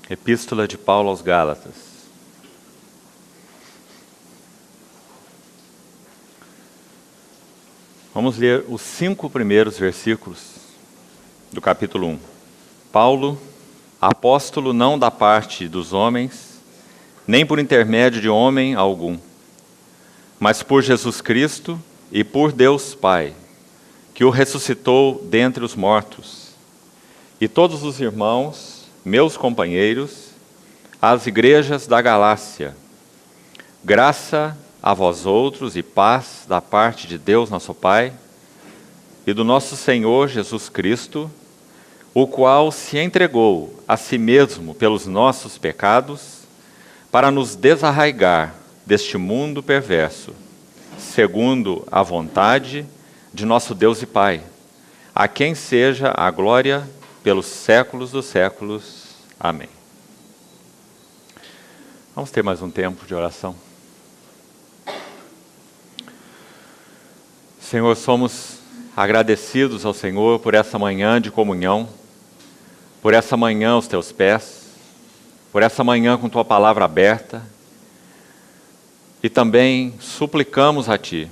Epístola de Paulo aos Gálatas. Vamos ler os 5 primeiros versículos do capítulo 1. Paulo, apóstolo não da parte dos homens, nem por intermédio de homem algum, mas por Jesus Cristo e por Deus Pai, que o ressuscitou dentre os mortos, e todos os irmãos, meus companheiros, às igrejas da Galácia. Graça a vós outros e paz da parte de Deus nosso Pai e do nosso Senhor Jesus Cristo, o qual se entregou a si mesmo pelos nossos pecados, para nos desarraigar deste mundo perverso, segundo a vontade de nosso Deus e Pai, a quem seja a glória pelos séculos dos séculos. Amém. Vamos ter mais um tempo de oração. Senhor, somos agradecidos ao Senhor por essa manhã de comunhão, por essa manhã aos teus pés, por essa manhã com tua palavra aberta, e também suplicamos a Ti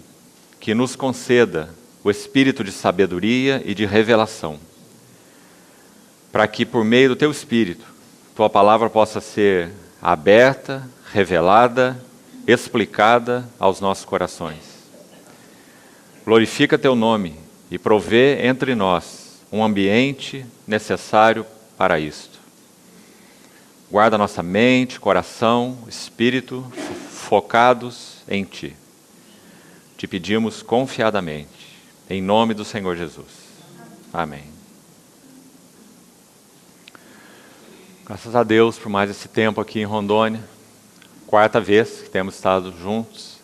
que nos conceda o espírito de sabedoria e de revelação, para que por meio do teu espírito, tua palavra possa ser aberta, revelada, explicada aos nossos corações. Glorifica teu nome e provê entre nós um ambiente necessário para isto. Guarda nossa mente, coração, espírito focados em Ti. Te pedimos confiadamente, em nome do Senhor Jesus. Amém. Graças a Deus por mais esse tempo aqui em Rondônia. 4ª vez que temos estado juntos.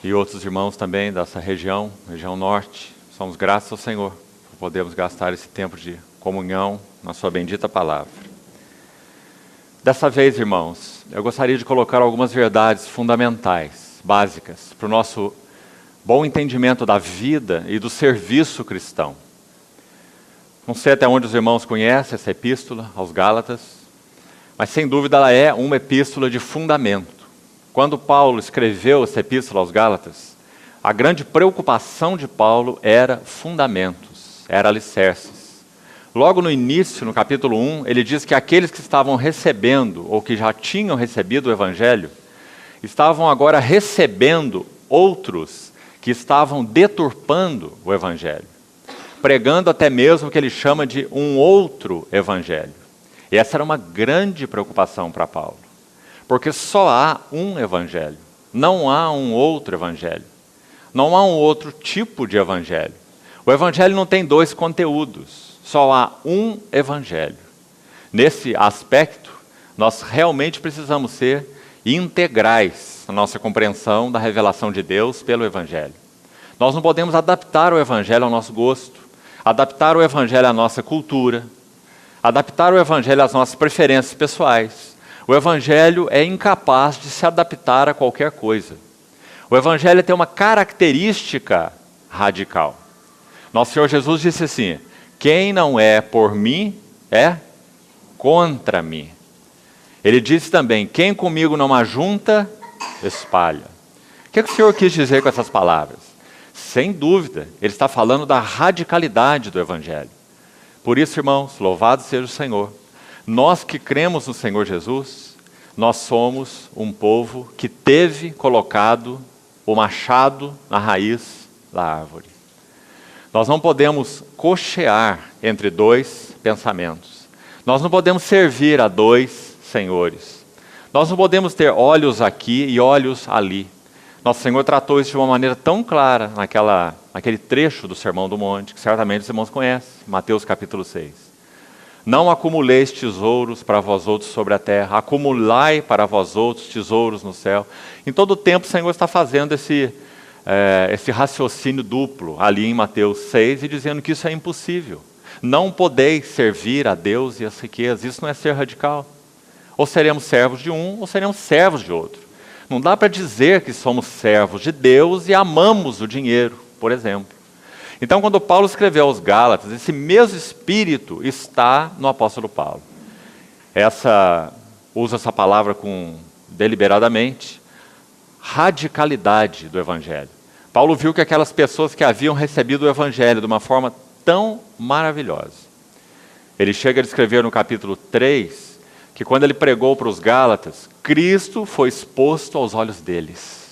E outros irmãos também dessa região norte. Somos gratos ao Senhor por podermos gastar esse tempo de comunhão na sua bendita palavra. Dessa vez, irmãos, eu gostaria de colocar algumas verdades fundamentais, básicas, para o nosso bom entendimento da vida e do serviço cristão. Não sei até onde os irmãos conhecem essa epístola aos Gálatas, mas sem dúvida ela é uma epístola de fundamento. Quando Paulo escreveu essa epístola aos Gálatas, a grande preocupação de Paulo era fundamentos, era alicerces. Logo no início, no capítulo 1, ele diz que aqueles que estavam recebendo, ou que já tinham recebido o Evangelho, estavam agora recebendo outros que estavam deturpando o Evangelho, pregando até mesmo o que ele chama de um outro evangelho. E essa era uma grande preocupação para Paulo, porque só há um evangelho, não há um outro evangelho, não há um outro tipo de evangelho. O evangelho não tem 2 conteúdos, só há um evangelho. Nesse aspecto, nós realmente precisamos ser integrais na nossa compreensão da revelação de Deus pelo evangelho. Nós não podemos adaptar o evangelho ao nosso gosto, adaptar o Evangelho à nossa cultura, adaptar o Evangelho às nossas preferências pessoais. O Evangelho é incapaz de se adaptar a qualquer coisa. O Evangelho tem uma característica radical. Nosso Senhor Jesus disse assim: quem não é por mim, é contra mim. Ele disse também: quem comigo não ajunta, espalha. O que o Senhor quis dizer com essas palavras? Sem dúvida, ele está falando da radicalidade do Evangelho. Por isso, irmãos, louvado seja o Senhor. Nós que cremos no Senhor Jesus, nós somos um povo que teve colocado o machado na raiz da árvore. Nós não podemos cochear entre 2 pensamentos. Nós não podemos servir a 2 senhores. Nós não podemos ter olhos aqui e olhos ali. Nosso Senhor tratou isso de uma maneira tão clara naquele trecho do Sermão do Monte, que certamente os irmãos conhecem, Mateus capítulo 6. Não acumuleis tesouros para vós outros sobre a terra, acumulai para vós outros tesouros no céu. Em todo o tempo o Senhor está fazendo esse raciocínio duplo ali em Mateus 6 e dizendo que isso é impossível. Não podeis servir a Deus e as riquezas, isso não é ser radical. Ou seremos servos de um, ou seremos servos de outro. Não dá para dizer que somos servos de Deus e amamos o dinheiro, por exemplo. Então, quando Paulo escreveu aos Gálatas, esse mesmo espírito está no apóstolo Paulo. usa essa palavra deliberadamente, radicalidade do Evangelho. Paulo viu que aquelas pessoas que haviam recebido o Evangelho de uma forma tão maravilhosa. Ele chega a descrever no capítulo 3, que quando ele pregou para os Gálatas, Cristo foi exposto aos olhos deles.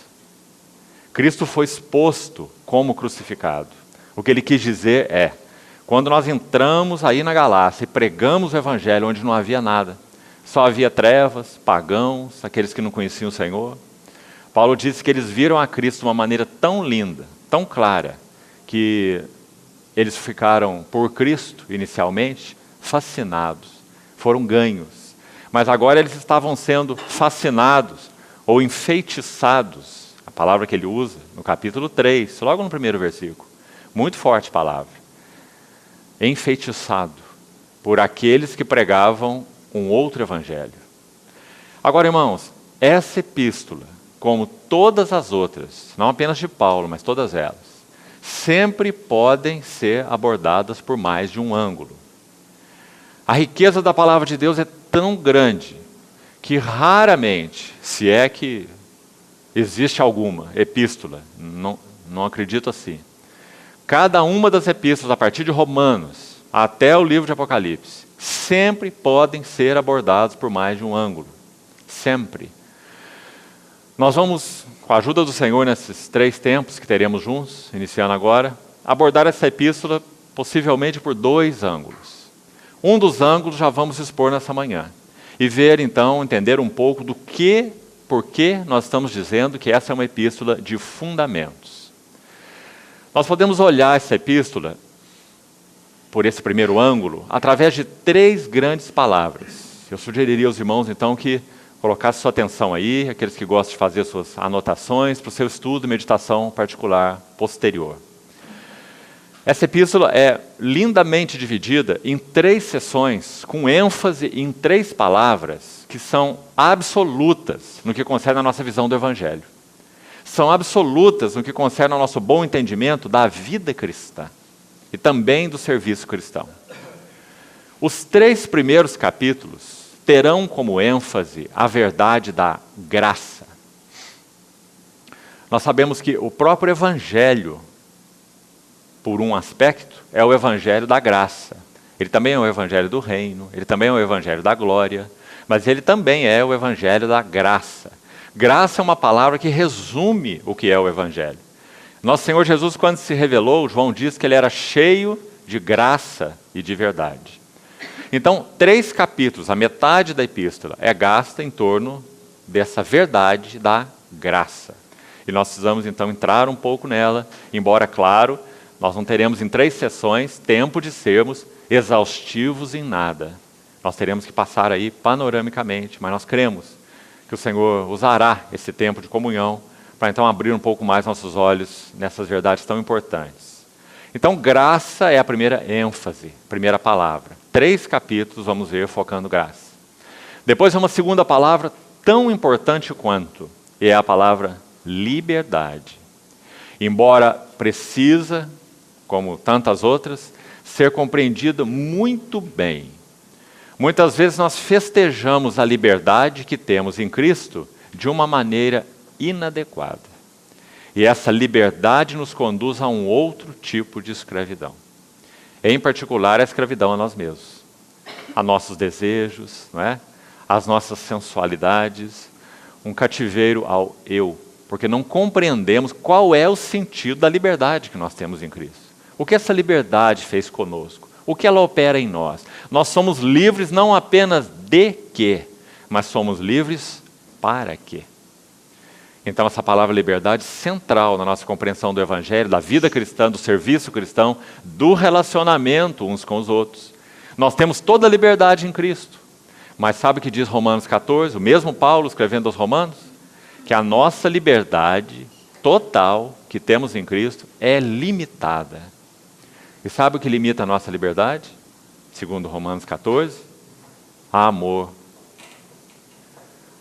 Cristo foi exposto como crucificado. O que ele quis dizer é, quando nós entramos aí na Galácia e pregamos o Evangelho onde não havia nada, só havia trevas, pagãos, aqueles que não conheciam o Senhor, Paulo disse que eles viram a Cristo de uma maneira tão linda, tão clara, que eles ficaram, por Cristo, inicialmente, fascinados, foram ganhos. Mas agora eles estavam sendo fascinados ou enfeitiçados, a palavra que ele usa no capítulo 3, logo no primeiro versículo. Muito forte palavra. Enfeitiçado por aqueles que pregavam um outro evangelho. Agora, irmãos, essa epístola, como todas as outras, não apenas de Paulo, mas todas elas, sempre podem ser abordadas por mais de um ângulo. A riqueza da palavra de Deus é tão grande que raramente, se é que existe alguma epístola, não acredito assim, cada uma das epístolas, a partir de Romanos até o livro de Apocalipse, sempre podem ser abordados por mais de um ângulo. Sempre. Nós vamos, com a ajuda do Senhor, nesses 3 tempos que teremos juntos, iniciando agora, abordar essa epístola possivelmente por 2 ângulos. Um dos ângulos já vamos expor nessa manhã. E ver, então, entender um pouco por que nós estamos dizendo que essa é uma epístola de fundamentos. Nós podemos olhar essa epístola, por esse primeiro ângulo, através de 3 grandes palavras. Eu sugeriria aos irmãos, então, que colocassem sua atenção aí, aqueles que gostam de fazer suas anotações, para o seu estudo e meditação particular posterior. Essa epístola é lindamente dividida em 3 sessões, com ênfase em 3 palavras que são absolutas no que concerne a nossa visão do Evangelho. São absolutas no que concerne ao nosso bom entendimento da vida cristã e também do serviço cristão. Os 3 primeiros capítulos terão como ênfase a verdade da graça. Nós sabemos que o próprio Evangelho, por um aspecto, é o Evangelho da graça. Ele também é o Evangelho do reino, ele também é o Evangelho da glória, mas ele também é o Evangelho da graça. Graça é uma palavra que resume o que é o Evangelho. Nosso Senhor Jesus, quando se revelou, João diz que ele era cheio de graça e de verdade. Então, 3 capítulos, a metade da epístola, é gasta em torno dessa verdade da graça. E nós precisamos, então, entrar um pouco nela, embora, claro, nós não teremos em 3 sessões tempo de sermos exaustivos em nada. Nós teremos que passar aí panoramicamente, mas nós cremos que o Senhor usará esse tempo de comunhão para então abrir um pouco mais nossos olhos nessas verdades tão importantes. Então, graça é a primeira ênfase, primeira palavra. 3 capítulos, vamos ver, focando graça. Depois é uma segunda palavra tão importante quanto, e é a palavra liberdade. Embora precisa, como tantas outras, ser compreendida muito bem. Muitas vezes nós festejamos a liberdade que temos em Cristo de uma maneira inadequada. E essa liberdade nos conduz a um outro tipo de escravidão. Em particular, a escravidão a nós mesmos. A nossos desejos, não é? As nossas sensualidades, um cativeiro ao eu. Porque não compreendemos qual é o sentido da liberdade que nós temos em Cristo. O que essa liberdade fez conosco? O que ela opera em nós? Nós somos livres não apenas de quê, mas somos livres para quê? Então essa palavra liberdade é central na nossa compreensão do Evangelho, da vida cristã, do serviço cristão, do relacionamento uns com os outros. Nós temos toda a liberdade em Cristo. Mas sabe o que diz Romanos 14? O mesmo Paulo escrevendo aos Romanos? Que a nossa liberdade total que temos em Cristo é limitada. E sabe o que limita a nossa liberdade? Segundo Romanos 14, amor.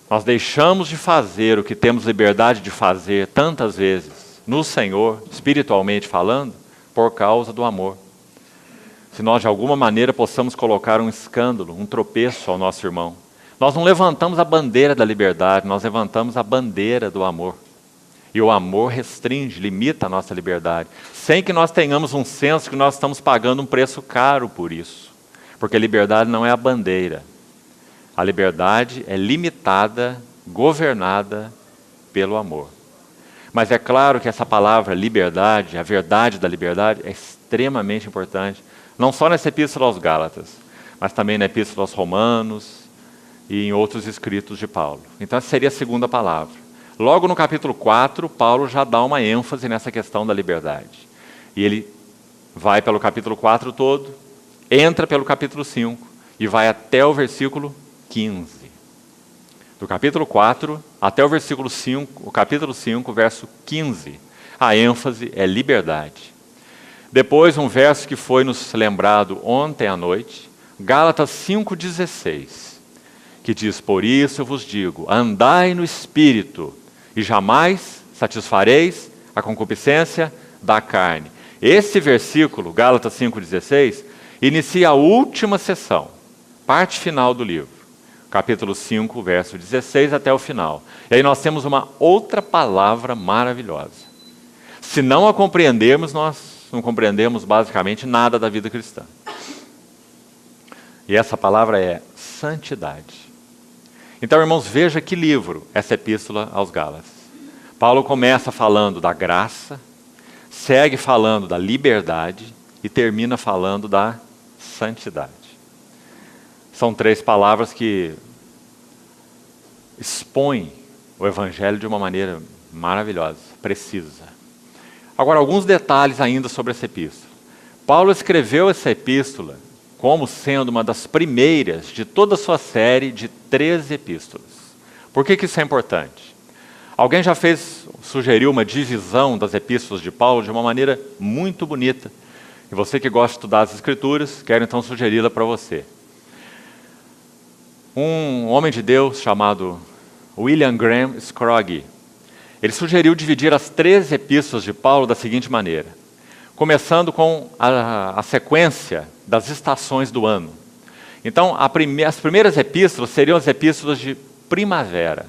Nós deixamos de fazer o que temos liberdade de fazer tantas vezes no Senhor, espiritualmente falando, por causa do amor. se nós de alguma maneira possamos colocar um escândalo, um tropeço ao nosso irmão. Nós não levantamos a bandeira da liberdade, nós levantamos a bandeira do amor. E o amor restringe, limita a nossa liberdade, sem que nós tenhamos um senso que nós estamos pagando um preço caro por isso. Porque a liberdade não é a bandeira. A liberdade é limitada, governada pelo amor. Mas é claro que essa palavra liberdade, a verdade da liberdade, é extremamente importante, não só nessa epístola aos Gálatas, mas também na epístola aos Romanos e em outros escritos de Paulo. Então essa seria a segunda palavra. Logo no capítulo 4, Paulo já dá uma ênfase nessa questão da liberdade. E ele vai pelo capítulo 4 todo, entra pelo capítulo 5 e vai até o versículo 15. Do capítulo 4 até o versículo 5, o capítulo 5, verso 15, a ênfase é liberdade. Depois, um verso que foi nos lembrado ontem à noite, Gálatas 5,16, que diz: por isso eu vos digo, andai no Espírito, e jamais satisfareis a concupiscência da carne. Esse versículo, Gálatas 5,16, inicia a última sessão, parte final do livro. Capítulo 5, verso 16 até o final. E aí nós temos uma outra palavra maravilhosa. Se não a compreendermos, nós não compreendemos basicamente nada da vida cristã. E essa palavra é santidade. Então, irmãos, veja que livro essa epístola aos Gálatas. Paulo começa falando da graça, segue falando da liberdade e termina falando da santidade. São três palavras que expõem o Evangelho de uma maneira maravilhosa, precisa. Agora, alguns detalhes ainda sobre essa epístola. Paulo escreveu essa epístola como sendo uma das primeiras de toda a sua série de 13 epístolas. Por que isso é importante? Alguém já sugeriu uma divisão das epístolas de Paulo de uma maneira muito bonita. E você que gosta de estudar as Escrituras, quero então sugeri-la para você. Um homem de Deus chamado William Graham Scroggie, ele sugeriu dividir as 13 epístolas de Paulo da seguinte maneira, começando com a sequência das estações do ano. Então, as primeiras epístolas seriam as epístolas de primavera,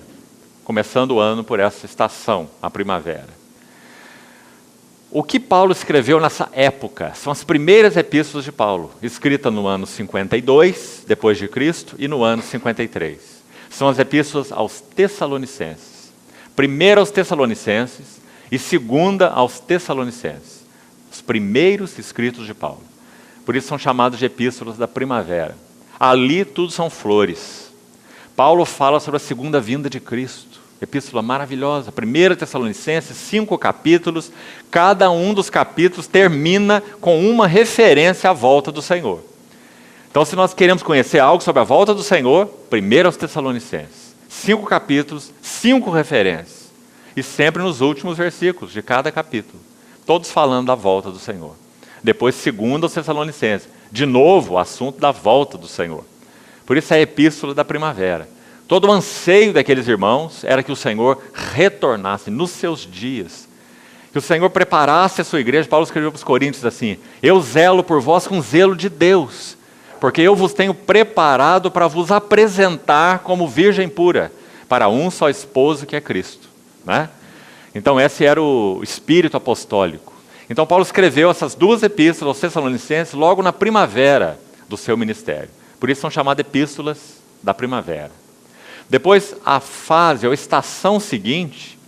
começando o ano por essa estação, a primavera. O que Paulo escreveu nessa época são as primeiras epístolas de Paulo, escritas no ano 52, depois de Cristo, e no ano 53. São as epístolas aos Tessalonicenses. Primeira aos Tessalonicenses e segunda aos Tessalonicenses. Os primeiros escritos de Paulo. Por isso são chamados de epístolas da primavera. Ali tudo são flores. Paulo fala sobre a segunda vinda de Cristo. Epístola maravilhosa, 1 Tessalonicenses, 5 capítulos, cada um dos capítulos termina com uma referência à volta do Senhor. Então, se nós queremos conhecer algo sobre a volta do Senhor, 1 aos Tessalonicenses, 5 capítulos, 5 referências, e sempre nos últimos versículos de cada capítulo, todos falando da volta do Senhor. Depois, 2 aos Tessalonicenses, de novo o assunto da volta do Senhor. Por isso é a epístola da primavera. Todo o anseio daqueles irmãos era que o Senhor retornasse nos seus dias, que o Senhor preparasse a sua igreja. Paulo escreveu para os Coríntios assim: eu zelo por vós com zelo de Deus, porque eu vos tenho preparado para vos apresentar como virgem pura, para um só esposo que é Cristo. Né? Então esse era o espírito apostólico. Então Paulo escreveu essas 2 epístolas aos Tessalonicenses logo na primavera do seu ministério. Por isso são chamadas epístolas da primavera. Depois, a fase ou estação seguinte,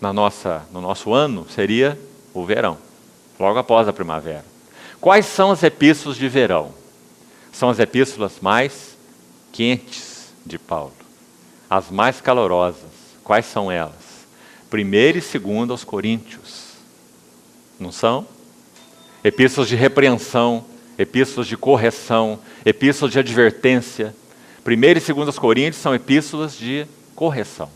no nosso ano, seria o verão, logo após a primavera. Quais são as epístolas de verão? São as epístolas mais quentes de Paulo, as mais calorosas. Quais são elas? 1 e 2 aos Coríntios, não são? Epístolas de repreensão, epístolas de correção, epístolas de advertência. 1 e 2 aos Coríntios são epístolas de correção.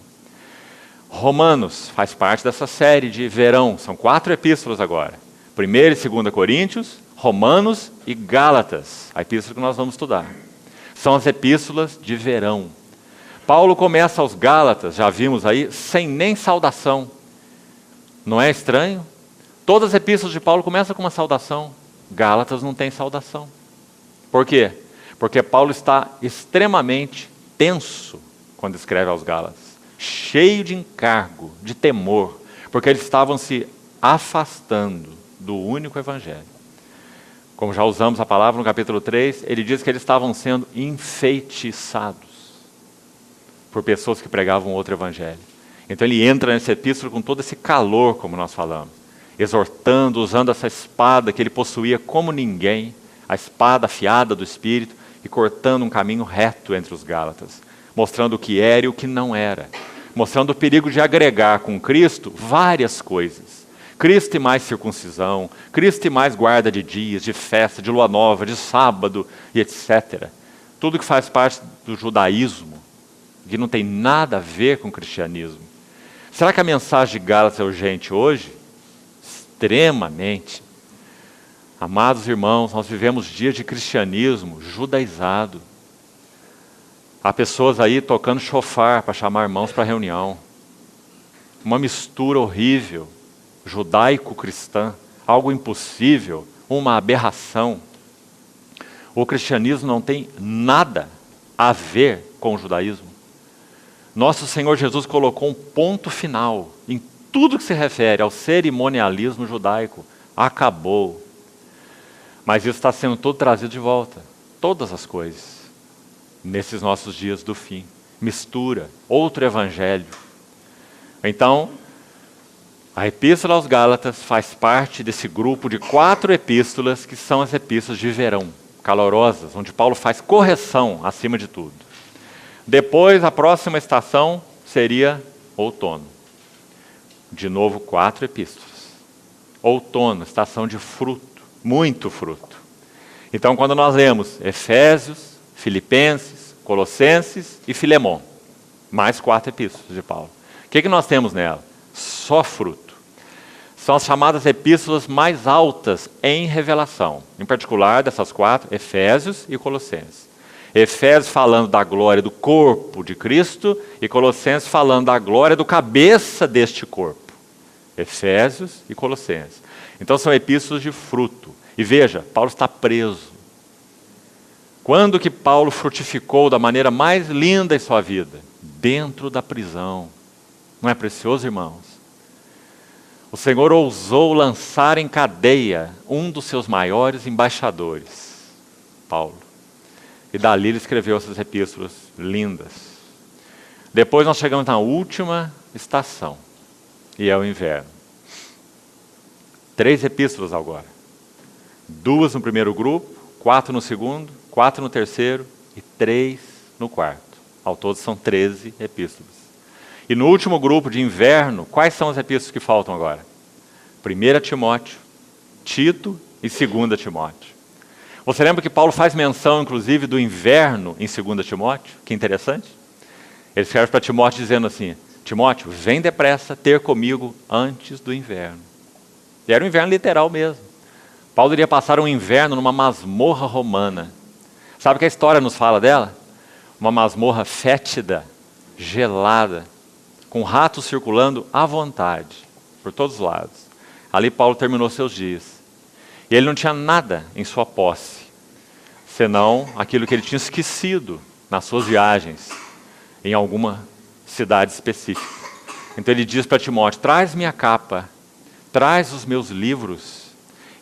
Romanos faz parte dessa série de verão, são 4 epístolas agora. 1 e 2 Coríntios, Romanos e Gálatas, a epístola que nós vamos estudar. São as epístolas de verão. Paulo começa aos Gálatas, já vimos aí, sem nem saudação. Não é estranho? Todas as epístolas de Paulo começam com uma saudação. Gálatas não tem saudação. Por quê? Porque Paulo está extremamente tenso quando escreve aos Gálatas, cheio de encargo, de temor, porque eles estavam se afastando do único evangelho. Como já usamos a palavra no capítulo 3, ele diz que eles estavam sendo enfeitiçados por pessoas que pregavam outro evangelho. Então ele entra nesse epístolo com todo esse calor, como nós falamos, exortando, usando essa espada que ele possuía como ninguém, a espada afiada do Espírito, e cortando um caminho reto entre os Gálatas, mostrando o que era e o que não era, mostrando o perigo de agregar com Cristo várias coisas. Cristo e mais circuncisão, Cristo e mais guarda de dias, de festa, de lua nova, de sábado e etc. Tudo que faz parte do judaísmo, que não tem nada a ver com o cristianismo. Será que a mensagem de Gálatas é urgente hoje? Extremamente. Amados irmãos, nós vivemos dias de cristianismo judaizado. Há pessoas aí tocando chofar para chamar irmãos para reunião. Uma mistura horrível, judaico-cristã, algo impossível, uma aberração. O cristianismo não tem nada a ver com o judaísmo. Nosso Senhor Jesus colocou um ponto final em tudo que se refere ao cerimonialismo judaico. Acabou. Mas isso está sendo tudo trazido de volta. Todas as coisas. Nesses nossos dias do fim. Mistura. Outro evangelho. Então, a Epístola aos Gálatas faz parte desse grupo de 4 epístolas que são as epístolas de verão, calorosas, onde Paulo faz correção acima de tudo. Depois, a próxima estação seria outono. De novo, 4 epístolas. Outono, estação de fruto, muito fruto. Então, quando nós lemos Efésios, Filipenses, Colossenses e Filemon, mais 4 epístolas de Paulo. O que nós temos nela? Só fruto. São as chamadas epístolas mais altas em revelação. Em particular, dessas 4, Efésios e Colossenses. Efésios falando da glória do corpo de Cristo e Colossenses falando da glória do cabeça deste corpo. Efésios e Colossenses. Então são epístolas de fruto. E veja, Paulo está preso. Quando que Paulo frutificou da maneira mais linda em sua vida? Dentro da prisão. Não é precioso, irmãos? O Senhor ousou lançar em cadeia um dos seus maiores embaixadores, Paulo. E dali ele escreveu essas epístolas lindas. Depois nós chegamos na última estação, e é o inverno. 3 epístolas agora. 2 no primeiro grupo, 4 no segundo, 4 no terceiro e 3 no quarto. Ao todo são 13 epístolas. E no último grupo de inverno, quais são as epístolas que faltam agora? 1 Timóteo, Tito e 2 Timóteo. Você lembra que Paulo faz menção, inclusive, do inverno em 2 Timóteo? Que interessante. Ele escreve para Timóteo dizendo assim, Timóteo, vem depressa ter comigo antes do inverno. E era um inverno literal mesmo. Paulo iria passar um inverno numa masmorra romana. Sabe o que a história nos fala dela? Uma masmorra fétida, gelada, com ratos circulando à vontade, por todos os lados. Ali Paulo terminou seus dias. E ele não tinha nada em sua posse, senão aquilo que ele tinha esquecido nas suas viagens, em alguma cidade específica. Então ele diz para Timóteo, traz minha capa, traz os meus livros,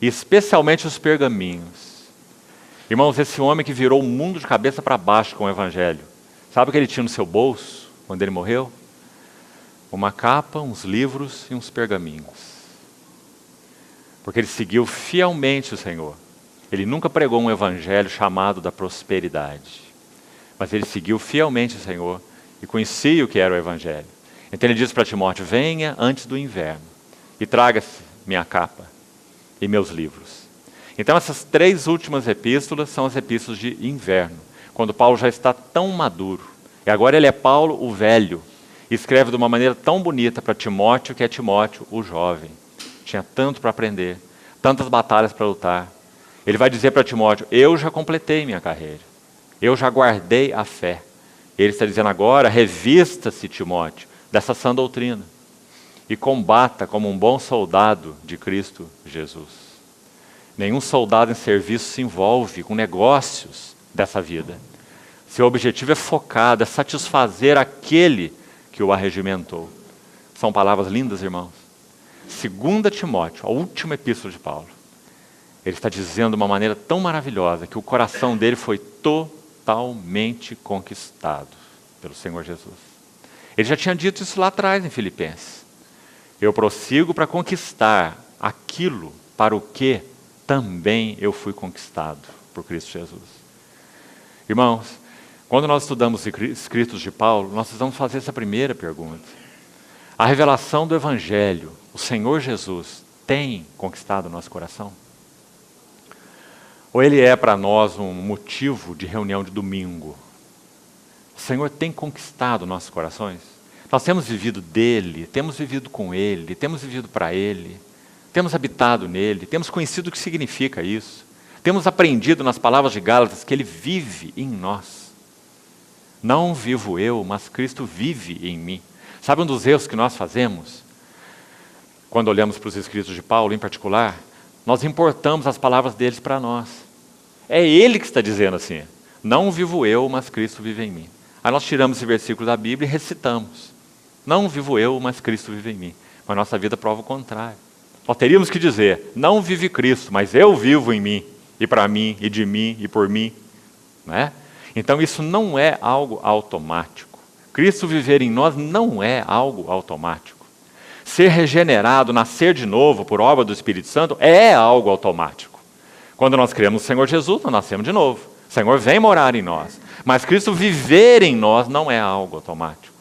e especialmente os pergaminhos. Irmãos, esse homem que virou o mundo de cabeça para baixo com o Evangelho, sabe o que ele tinha no seu bolso, quando ele morreu? Uma capa, uns livros e uns pergaminhos. Porque ele seguiu fielmente o Senhor. Ele nunca pregou um evangelho chamado da prosperidade. Mas ele seguiu fielmente o Senhor e conhecia o que era o evangelho. Então ele diz para Timóteo, venha antes do inverno e traga-se minha capa e meus livros. Então essas 3 últimas epístolas são as epístolas de inverno, quando Paulo já está tão maduro. E agora ele é Paulo o velho, e escreve de uma maneira tão bonita para Timóteo, que é Timóteo o jovem. Tinha tanto para aprender, tantas batalhas para lutar. Ele vai dizer para Timóteo, eu já completei minha carreira, eu já guardei a fé. Ele está dizendo agora, revista-se, Timóteo, dessa sã doutrina e combata como um bom soldado de Cristo Jesus. Nenhum soldado em serviço se envolve com negócios dessa vida. Seu objetivo é focado, é satisfazer aquele que o arregimentou. São palavras lindas, irmãos. 2 Timóteo, a última epístola de Paulo. Ele está dizendo de uma maneira tão maravilhosa que o coração dele foi totalmente conquistado pelo Senhor Jesus. Ele já tinha dito isso lá atrás em Filipenses. Eu prossigo para conquistar aquilo para o que também eu fui conquistado por Cristo Jesus. Irmãos, quando nós estudamos os escritos de Paulo, nós precisamos fazer essa primeira pergunta. A revelação do Evangelho, o Senhor Jesus, tem conquistado o nosso coração? Ou ele é para nós um motivo de reunião de domingo? O Senhor tem conquistado nossos corações? Nós temos vivido dele, temos vivido com ele, temos vivido para ele, temos habitado nele, temos conhecido o que significa isso, temos aprendido nas palavras de Gálatas que ele vive em nós. Não vivo eu, mas Cristo vive em mim. Sabe um dos erros que nós fazemos? Quando olhamos para os escritos de Paulo, em particular, nós importamos as palavras deles para nós. É ele que está dizendo assim, não vivo eu, mas Cristo vive em mim. Aí nós tiramos esse versículo da Bíblia e recitamos. Não vivo eu, mas Cristo vive em mim. Mas nossa vida prova o contrário. Nós teríamos que dizer, não vive Cristo, mas eu vivo em mim, e para mim, e de mim, e por mim. Não é? Então isso não é algo automático. Cristo viver em nós não é algo automático. Ser regenerado, nascer de novo por obra do Espírito Santo é algo automático. Quando nós cremos no Senhor Jesus, nós nascemos de novo. O Senhor vem morar em nós. Mas Cristo viver em nós não é algo automático.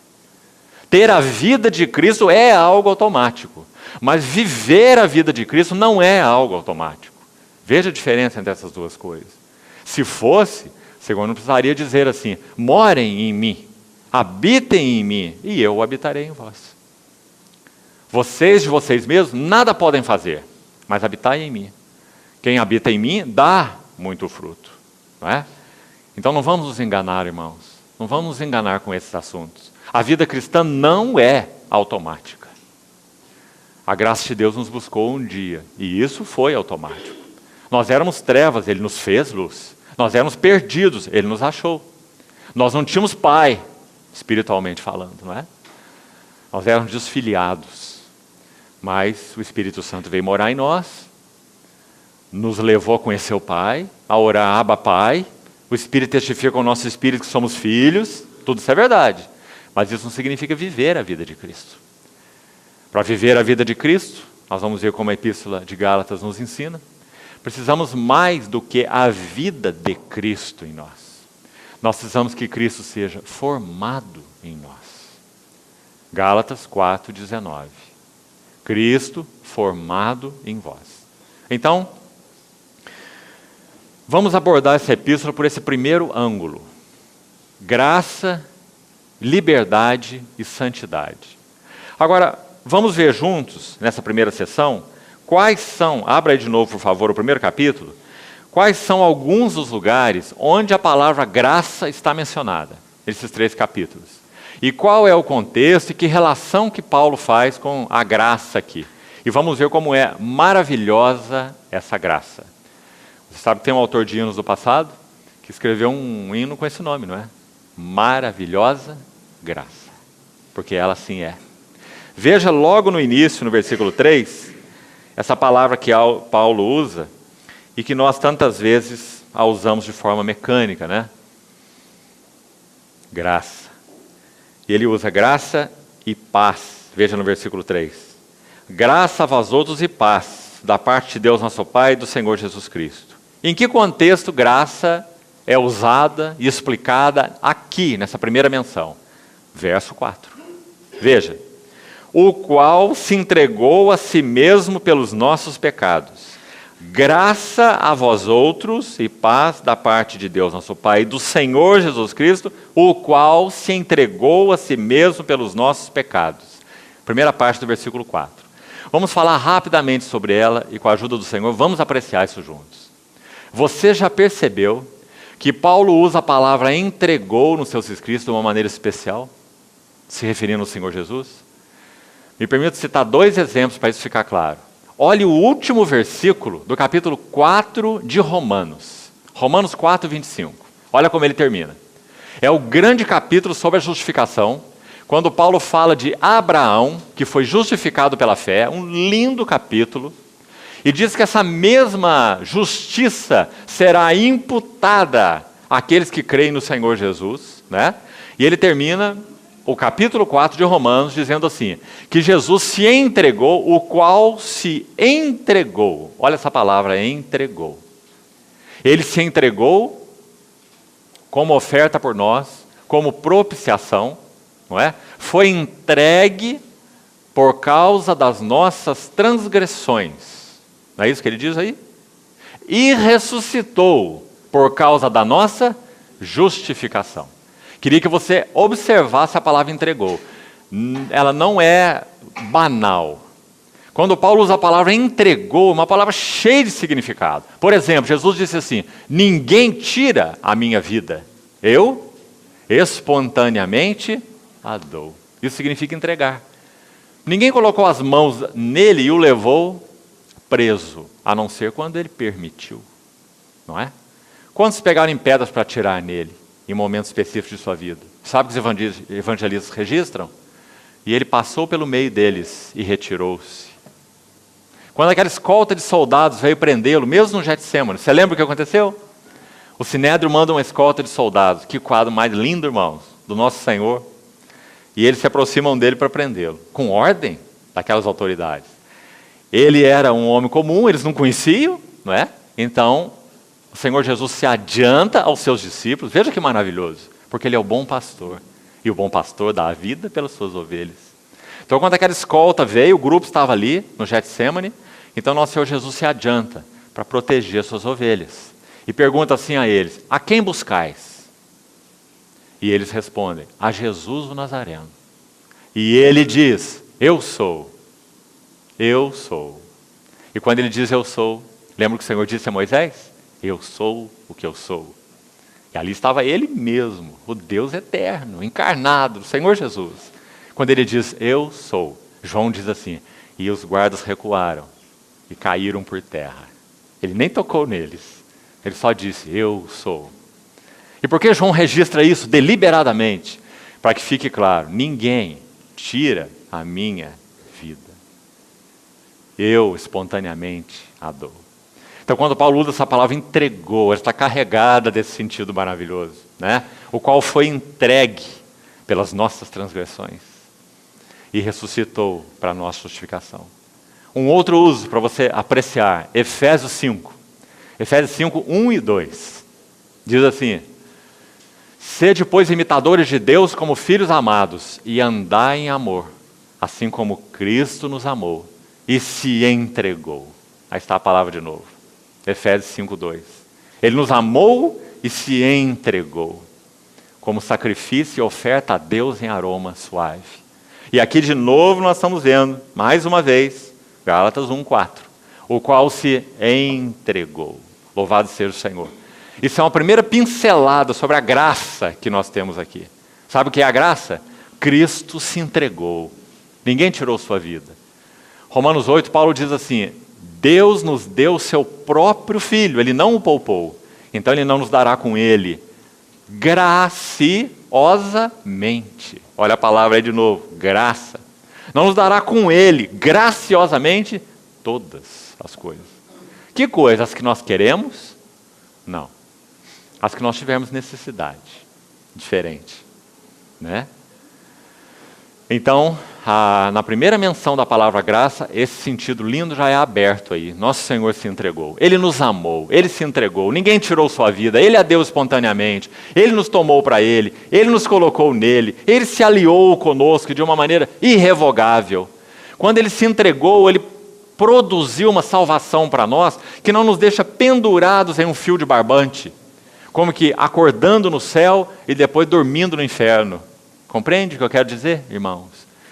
Ter a vida de Cristo é algo automático. Mas viver a vida de Cristo não é algo automático. Veja a diferença entre essas duas coisas. Se fosse, o Senhor não precisaria dizer assim, morem em mim, habitem em mim, e eu habitarei em vós. Vocês de vocês mesmos nada podem fazer, mas habitai em mim. Quem habita em mim dá muito fruto. Não é? Então não vamos nos enganar, irmãos. Não vamos nos enganar com esses assuntos. A vida cristã não é automática. A graça de Deus nos buscou um dia, e isso foi automático. Nós éramos trevas, Ele nos fez luz. Nós éramos perdidos, Ele nos achou. Nós não tínhamos pai, espiritualmente falando, não é? Nós éramos desfiliados. Mas o Espírito Santo veio morar em nós, nos levou a conhecer o Pai, a orar, Abba, Pai. O Espírito testifica com o nosso Espírito que somos filhos. Tudo isso é verdade. Mas isso não significa viver a vida de Cristo. Para viver a vida de Cristo, nós vamos ver como a Epístola de Gálatas nos ensina, precisamos mais do que a vida de Cristo em nós. Nós precisamos que Cristo seja formado em nós. Gálatas 4:19. Cristo formado em vós. Então, vamos abordar essa epístola por esse primeiro ângulo. Graça, liberdade e santidade. Agora, vamos ver juntos, nessa primeira sessão, quais são, abra aí de novo, por favor, o primeiro capítulo, quais são alguns dos lugares onde a palavra graça está mencionada, nesses 3 capítulos. E qual é o contexto e que relação que Paulo faz com a graça aqui. E vamos ver como é maravilhosa essa graça. Você sabe que tem um autor de hinos do passado que escreveu um hino com esse nome, não é? Maravilhosa graça. Porque ela assim é. Veja logo no início, no versículo 3, essa palavra que Paulo usa e que nós tantas vezes a usamos de forma mecânica, né? Graça. E ele usa graça e paz. Veja no versículo 3. Graça a vós outros e paz, da parte de Deus nosso Pai e do Senhor Jesus Cristo. Em que contexto graça é usada e explicada aqui, nessa primeira menção? Verso 4. Veja. O qual se entregou a si mesmo pelos nossos pecados. Graça a vós outros e paz da parte de Deus nosso Pai e do Senhor Jesus Cristo, o qual se entregou a si mesmo pelos nossos pecados. Primeira parte do versículo 4. Vamos falar rapidamente sobre ela e com a ajuda do Senhor vamos apreciar isso juntos. Você já percebeu que Paulo usa a palavra entregou nos seus escritos de uma maneira especial, se referindo ao Senhor Jesus? Me permito citar 2 exemplos para isso ficar claro. Olhe o último versículo do capítulo 4 de Romanos. Romanos 4, 25. Olha como ele termina. É o grande capítulo sobre a justificação, quando Paulo fala de Abraão, que foi justificado pela fé, um lindo capítulo, e diz que essa mesma justiça será imputada àqueles que creem no Senhor Jesus, né? E ele termina o capítulo 4 de Romanos dizendo assim, que Jesus se entregou, o qual se entregou. Olha essa palavra, entregou. Ele se entregou como oferta por nós, como propiciação, não é? Foi entregue por causa das nossas transgressões. Não é isso que ele diz aí? E ressuscitou por causa da nossa justificação. Queria que você observasse a palavra entregou. Ela não é banal. Quando Paulo usa a palavra entregou, é uma palavra cheia de significado. Por exemplo, Jesus disse assim, ninguém tira a minha vida. Eu espontaneamente a dou. Isso significa entregar. Ninguém colocou as mãos nele e o levou preso, a não ser quando ele permitiu. Não é? Quantos pegaram em pedras para atirar nele, em momentos específicos de sua vida? Sabe o que os evangelistas registram? E ele passou pelo meio deles e retirou-se. Quando aquela escolta de soldados veio prendê-lo, mesmo no Getsemane, você lembra o que aconteceu? O Sinédrio manda uma escolta de soldados, que quadro mais lindo, irmãos, do nosso Senhor. E eles se aproximam dele para prendê-lo, com ordem daquelas autoridades. Ele era um homem comum, eles não conheciam, não é? Então, o Senhor Jesus se adianta aos seus discípulos, veja que maravilhoso, porque ele é o bom pastor, e o bom pastor dá a vida pelas suas ovelhas. Então, quando aquela escolta veio, o grupo estava ali, no Getsemane, então nosso Senhor Jesus se adianta para proteger as suas ovelhas. E pergunta assim a eles, a quem buscais? E eles respondem, a Jesus o Nazareno. E ele diz, eu sou. Eu sou. E quando ele diz eu sou, lembra que o Senhor disse a Moisés? Eu sou o que eu sou. E ali estava ele mesmo, o Deus eterno, encarnado, o Senhor Jesus. Quando ele diz eu sou, João diz assim, e os guardas recuaram e caíram por terra. Ele nem tocou neles, ele só disse eu sou. E por que João registra isso deliberadamente? Para que fique claro, ninguém tira a minha vida. Eu espontaneamente a dou. Então, quando Paulo usa essa palavra entregou, ela está carregada desse sentido maravilhoso, né? O qual foi entregue pelas nossas transgressões e ressuscitou para a nossa justificação. Um outro uso para você apreciar, Efésios 5. Efésios 5, 1 e 2. Diz assim, sede, pois, imitadores de Deus como filhos amados e andai em amor, assim como Cristo nos amou e se entregou. Aí está a palavra de novo. Efésios 5, 2. Ele nos amou e se entregou como sacrifício e oferta a Deus em aroma suave. E aqui de novo nós estamos vendo, mais uma vez, Gálatas 1, 4. O qual se entregou. Louvado seja o Senhor. Isso é uma primeira pincelada sobre a graça que nós temos aqui. Sabe o que é a graça? Cristo se entregou. Ninguém tirou sua vida. Romanos 8, Paulo diz assim, Deus nos deu o seu próprio Filho, Ele não o poupou. Então Ele não nos dará com Ele graciosamente. Olha a palavra aí de novo, graça. Não nos dará com Ele, graciosamente, todas as coisas. Que coisas? As que nós queremos? Não. As que nós tivermos necessidade. Diferente. Né? Então, na primeira menção da palavra graça, esse sentido lindo já é aberto aí. Nosso Senhor se entregou. Ele nos amou. Ele se entregou. Ninguém tirou sua vida. Ele a deu espontaneamente. Ele nos tomou para Ele. Ele nos colocou nele. Ele se aliou conosco de uma maneira irrevogável. Quando Ele se entregou, Ele produziu uma salvação para nós que não nos deixa pendurados em um fio de barbante. Como que acordando no céu e depois dormindo no inferno. Compreende o que eu quero dizer, irmãos?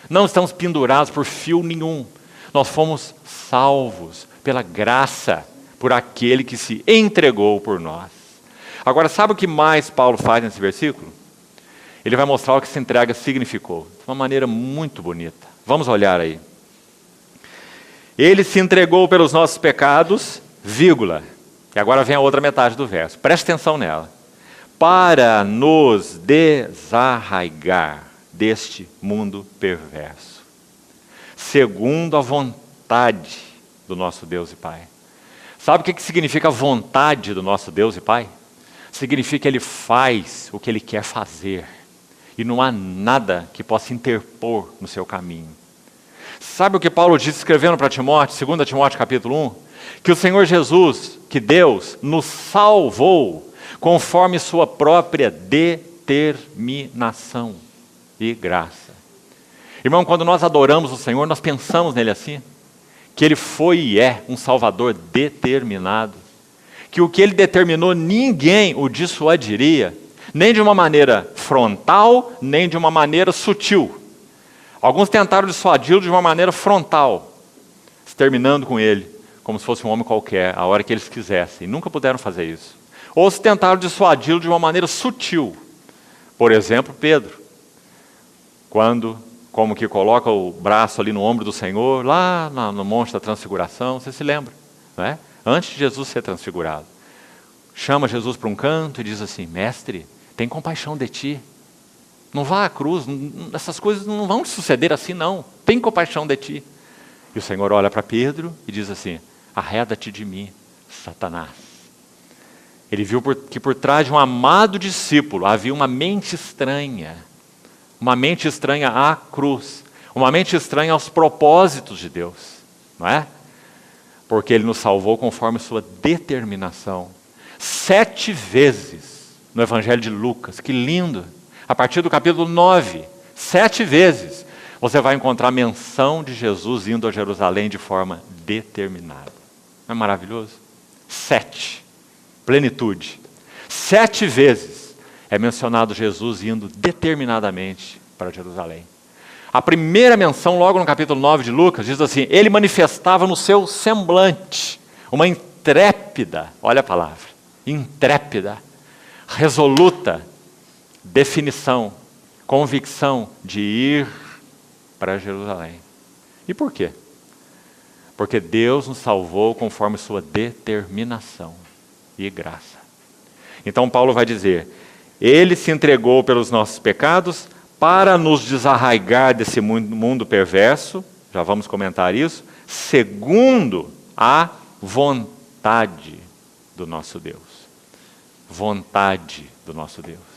Não estamos pendurados por fio nenhum. Nós fomos salvos pela graça, por aquele que se entregou por nós. Agora, sabe o que mais Paulo faz nesse versículo? Ele vai mostrar o que essa entrega significou, de uma maneira muito bonita. Vamos olhar aí. Ele se entregou pelos nossos pecados, vírgula. E agora vem a outra metade do verso. Preste atenção nela. Para nos desarraigar deste mundo perverso, segundo a vontade do nosso Deus e Pai. Sabe o que significa a vontade do nosso Deus e Pai? Significa que Ele faz o que Ele quer fazer. E não há nada que possa interpor no seu caminho. Sabe o que Paulo disse escrevendo para Timóteo, 2 Timóteo capítulo 1? Que o Senhor Jesus, que Deus, nos salvou conforme sua própria determinação e graça. Irmão, quando nós adoramos o Senhor, nós pensamos nele assim, que Ele foi e é um Salvador determinado, que o que Ele determinou ninguém o dissuadiria, nem de uma maneira frontal, nem de uma maneira sutil. Alguns tentaram dissuadi-lo de uma maneira frontal, exterminando com ele, como se fosse um homem qualquer, a hora que eles quisessem. E nunca puderam fazer isso. Ou se tentaram dissuadi-lo de uma maneira sutil. Por exemplo, Pedro, quando, como que coloca o braço ali no ombro do Senhor, lá no Monte da Transfiguração, você se lembra, não é? Antes de Jesus ser transfigurado. Chama Jesus para um canto e diz assim: mestre, tem compaixão de ti. Não vá à cruz, essas coisas não vão te suceder assim não. Tem compaixão de ti. E o Senhor olha para Pedro e diz assim: arreda-te de mim, Satanás. Ele viu que por trás de um amado discípulo havia uma mente estranha à cruz, uma mente estranha aos propósitos de Deus, não é? Porque Ele nos salvou conforme sua determinação. 7 vezes no Evangelho de Lucas, que lindo! A partir do capítulo 9, 7 vezes, você vai encontrar menção de Jesus indo a Jerusalém de forma determinada. Não é maravilhoso? 7. Plenitude. 7 vezes é mencionado Jesus indo determinadamente para Jerusalém. A primeira menção, logo no capítulo 9 de Lucas, diz assim: Ele manifestava no seu semblante uma intrépida, olha a palavra, intrépida, resoluta definição, convicção de ir para Jerusalém. E por quê? Porque Deus nos salvou conforme sua determinação e graça. Então Paulo vai dizer: Ele se entregou pelos nossos pecados para nos desarraigar desse mundo perverso, já vamos comentar isso, segundo a vontade do nosso Deus. Vontade do nosso Deus.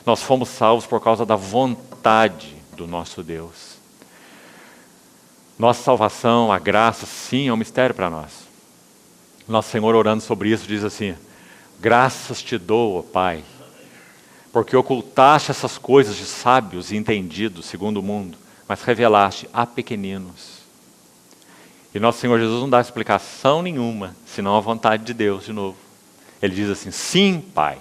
Nós fomos salvos por causa da vontade do nosso Deus. Nossa salvação, a graça, sim, é um mistério para nós. Nosso Senhor, orando sobre isso, diz assim: graças te dou, ó Pai, porque ocultaste essas coisas de sábios e entendidos, segundo o mundo, mas revelaste a pequeninos. E nosso Senhor Jesus não dá explicação nenhuma, senão a vontade de Deus, de novo. Ele diz assim: sim, Pai.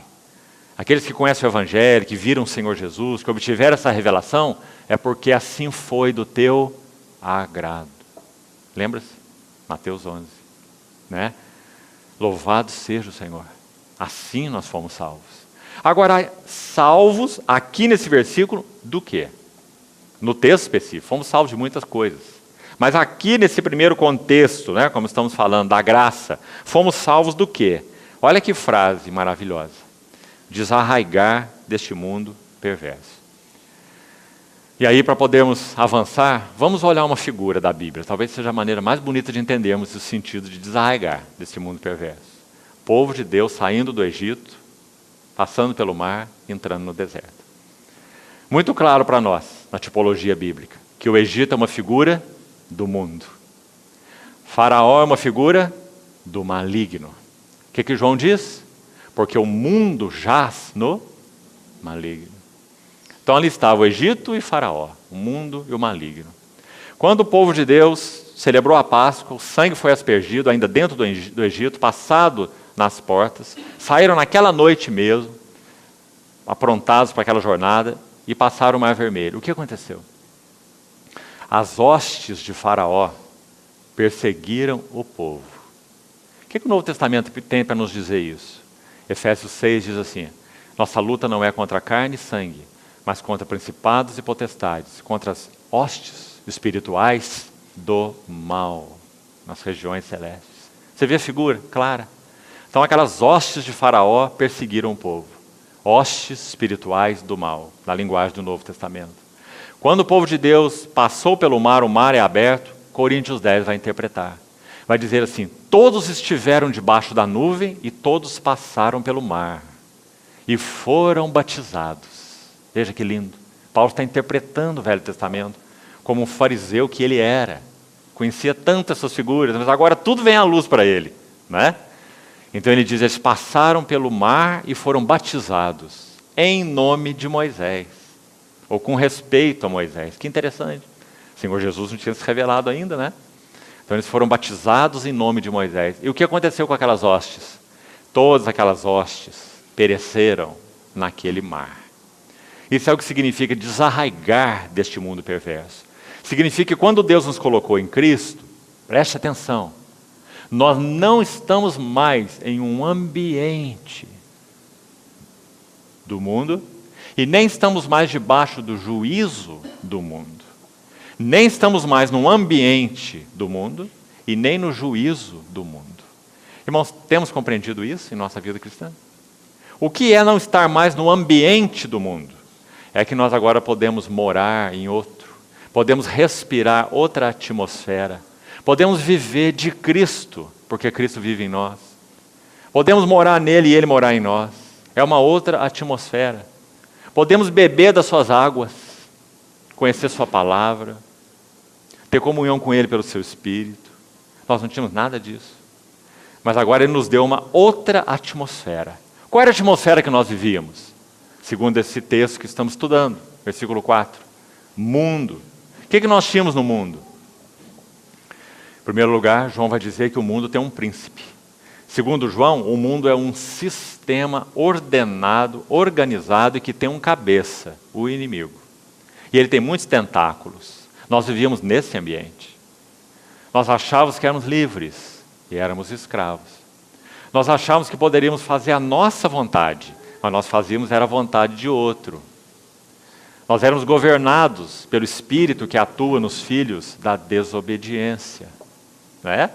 Aqueles que conhecem o Evangelho, que viram o Senhor Jesus, que obtiveram essa revelação, é porque assim foi do teu agrado. Lembra-se? Mateus 11. Né? Louvado seja o Senhor. Assim nós fomos salvos. Agora, salvos, aqui nesse versículo, do quê? No texto específico, fomos salvos de muitas coisas. Mas aqui nesse primeiro contexto, né, como estamos falando, da graça, fomos salvos do quê? Olha que frase maravilhosa. Desarraigar deste mundo perverso. E aí, para podermos avançar, vamos olhar uma figura da Bíblia. Talvez seja a maneira mais bonita de entendermos o sentido de desarraigar deste mundo perverso. Povo de Deus saindo do Egito, passando pelo mar, entrando no deserto. Muito claro para nós, na tipologia bíblica, que o Egito é uma figura do mundo. Faraó é uma figura do maligno. O que João diz? Porque o mundo jaz no maligno. Então ali estava o Egito e Faraó, o mundo e o maligno. Quando o povo de Deus celebrou a Páscoa, o sangue foi aspergido ainda dentro do Egito, passado nas portas, saíram naquela noite mesmo, aprontados para aquela jornada, e passaram o Mar Vermelho. O que aconteceu? As hostes de Faraó perseguiram o povo. O que o Novo Testamento tem para nos dizer isso? Efésios 6 diz assim: nossa luta não é contra carne e sangue, mas contra principados e potestades, contra as hostes espirituais do mal nas regiões celestes. Você vê a figura clara? Então aquelas hostes de Faraó perseguiram o povo. Hostes espirituais do mal, na linguagem do Novo Testamento. Quando o povo de Deus passou pelo mar, o mar é aberto, Coríntios 10 vai interpretar. Vai dizer assim: todos estiveram debaixo da nuvem e todos passaram pelo mar e foram batizados. Veja que lindo. Paulo está interpretando o Velho Testamento como um fariseu que ele era. Conhecia tantas essas figuras, mas agora tudo vem à luz para ele, né? Então ele diz: eles passaram pelo mar e foram batizados em nome de Moisés, ou com respeito a Moisés. Que interessante. O Senhor Jesus não tinha se revelado ainda, né? Então eles foram batizados em nome de Moisés. E o que aconteceu com aquelas hostes? Todas aquelas hostes pereceram naquele mar. Isso é o que significa desarraigar deste mundo perverso. Significa que quando Deus nos colocou em Cristo, preste atenção, nós não estamos mais em um ambiente do mundo e nem estamos mais debaixo do juízo do mundo. Nem estamos mais no ambiente do mundo e nem no juízo do mundo. Irmãos, temos compreendido isso em nossa vida cristã? O que é não estar mais no ambiente do mundo? É que nós agora podemos morar em outro, podemos respirar outra atmosfera, podemos viver de Cristo, porque Cristo vive em nós. Podemos morar nele e ele morar em nós. É uma outra atmosfera. Podemos beber das suas águas, conhecer sua palavra, ter comunhão com ele pelo seu Espírito. Nós não tínhamos nada disso. Mas agora ele nos deu uma outra atmosfera. Qual era a atmosfera que nós vivíamos? Segundo esse texto que estamos estudando, versículo 4. Mundo. O que nós tínhamos no mundo? Em primeiro lugar, João vai dizer que o mundo tem um príncipe. Segundo João, o mundo é um sistema ordenado, organizado e que tem um cabeça, o inimigo. E ele tem muitos tentáculos. Nós vivíamos nesse ambiente. Nós achávamos que éramos livres e éramos escravos. Nós achávamos que poderíamos fazer a nossa vontade, mas nós fazíamos era a vontade de outro. Nós éramos governados pelo Espírito que atua nos filhos da desobediência, né?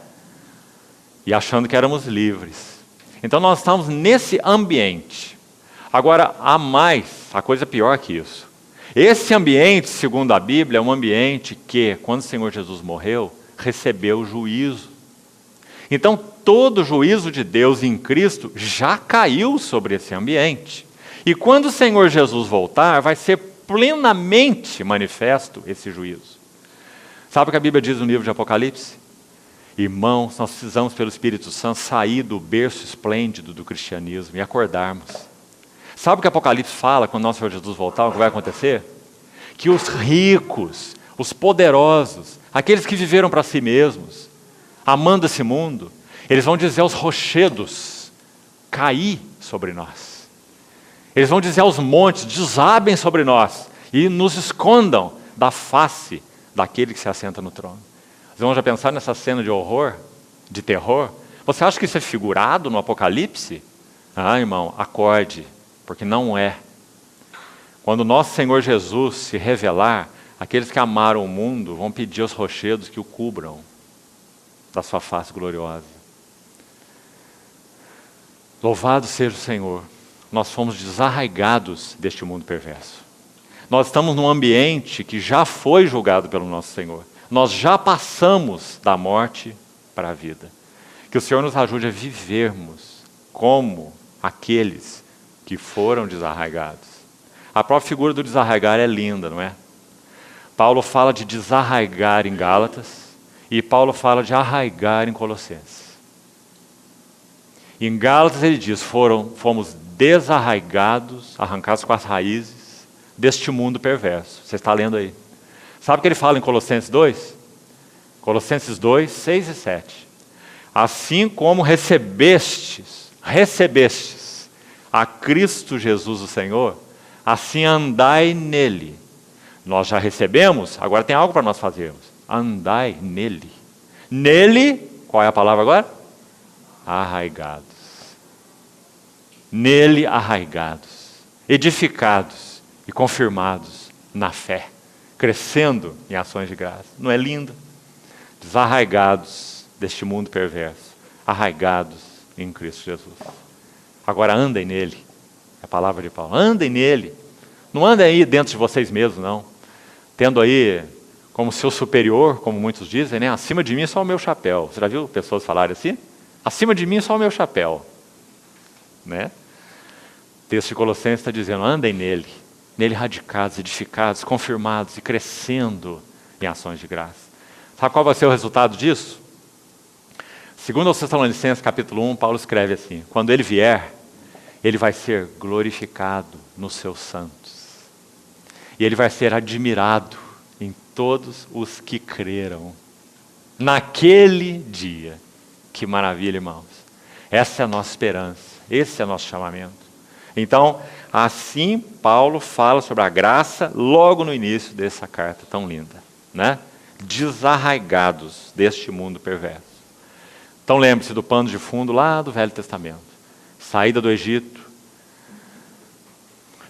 E achando que éramos livres. Então nós estávamos nesse ambiente. Agora, há mais, a coisa pior que isso. Esse ambiente, segundo a Bíblia, é um ambiente que, quando o Senhor Jesus morreu, recebeu juízo. Então, todo o juízo de Deus em Cristo já caiu sobre esse ambiente. E quando o Senhor Jesus voltar, vai ser plenamente manifesto esse juízo. Sabe o que a Bíblia diz no livro de Apocalipse? Irmãos, nós precisamos, pelo Espírito Santo, sair do berço esplêndido do cristianismo e acordarmos. Sabe o que Apocalipse fala quando nosso Senhor Jesus voltar? O que vai acontecer? Que os ricos, os poderosos, aqueles que viveram para si mesmos, amando esse mundo, eles vão dizer aos rochedos: caí sobre nós. Eles vão dizer aos montes: desabem sobre nós e nos escondam da face daquele que se assenta no trono. Vocês vão já pensar nessa cena de horror, de terror? Você acha que isso é figurado no Apocalipse? Ah, irmão, acorde, porque não é. Quando nosso Senhor Jesus se revelar, aqueles que amaram o mundo vão pedir aos rochedos que o cubram da sua face gloriosa. Louvado seja o Senhor. Nós fomos desarraigados deste mundo perverso. Nós estamos num ambiente que já foi julgado pelo nosso Senhor. Nós já passamos da morte para a vida. Que o Senhor nos ajude a vivermos como aqueles que foram desarraigados. A própria figura do desarraigar é linda, não é? Paulo fala de desarraigar em Gálatas e Paulo fala de arraigar em Colossenses. Em Gálatas ele diz: fomos desarraigados, arrancados com as raízes deste mundo perverso. Você está lendo aí. Sabe o que ele fala em Colossenses 2? Colossenses 2, 6 e 7. Assim como recebestes a Cristo Jesus o Senhor, assim andai nele. Nós já recebemos, agora tem algo para nós fazermos. Andai nele. Nele, qual é a palavra agora? Arraigados. Nele arraigados, edificados e confirmados na fé, crescendo em ações de graça. Não é lindo? Desarraigados deste mundo perverso, arraigados em Cristo Jesus. Agora andem nele, é a palavra de Paulo, andem nele. Não andem aí dentro de vocês mesmos, não. Tendo aí como seu superior, como muitos dizem, né? Acima de mim só o meu chapéu. Você já viu pessoas falarem assim? Acima de mim só o meu chapéu. Né? O texto de Colossenses está dizendo, andem nele radicados, edificados, confirmados e crescendo em ações de graça. Sabe qual vai ser o resultado disso? Segundo aos Tessalonicenses, capítulo 1, Paulo escreve assim, quando ele vier, ele vai ser glorificado nos seus santos. E ele vai ser admirado em todos os que creram. Naquele dia. Que maravilha, irmãos. Essa é a nossa esperança. Esse é o nosso chamamento. Então, assim Paulo fala sobre a graça logo no início dessa carta tão linda. Né? Desarraigados deste mundo perverso. Então lembre-se do pano de fundo lá do Velho Testamento. Saída do Egito,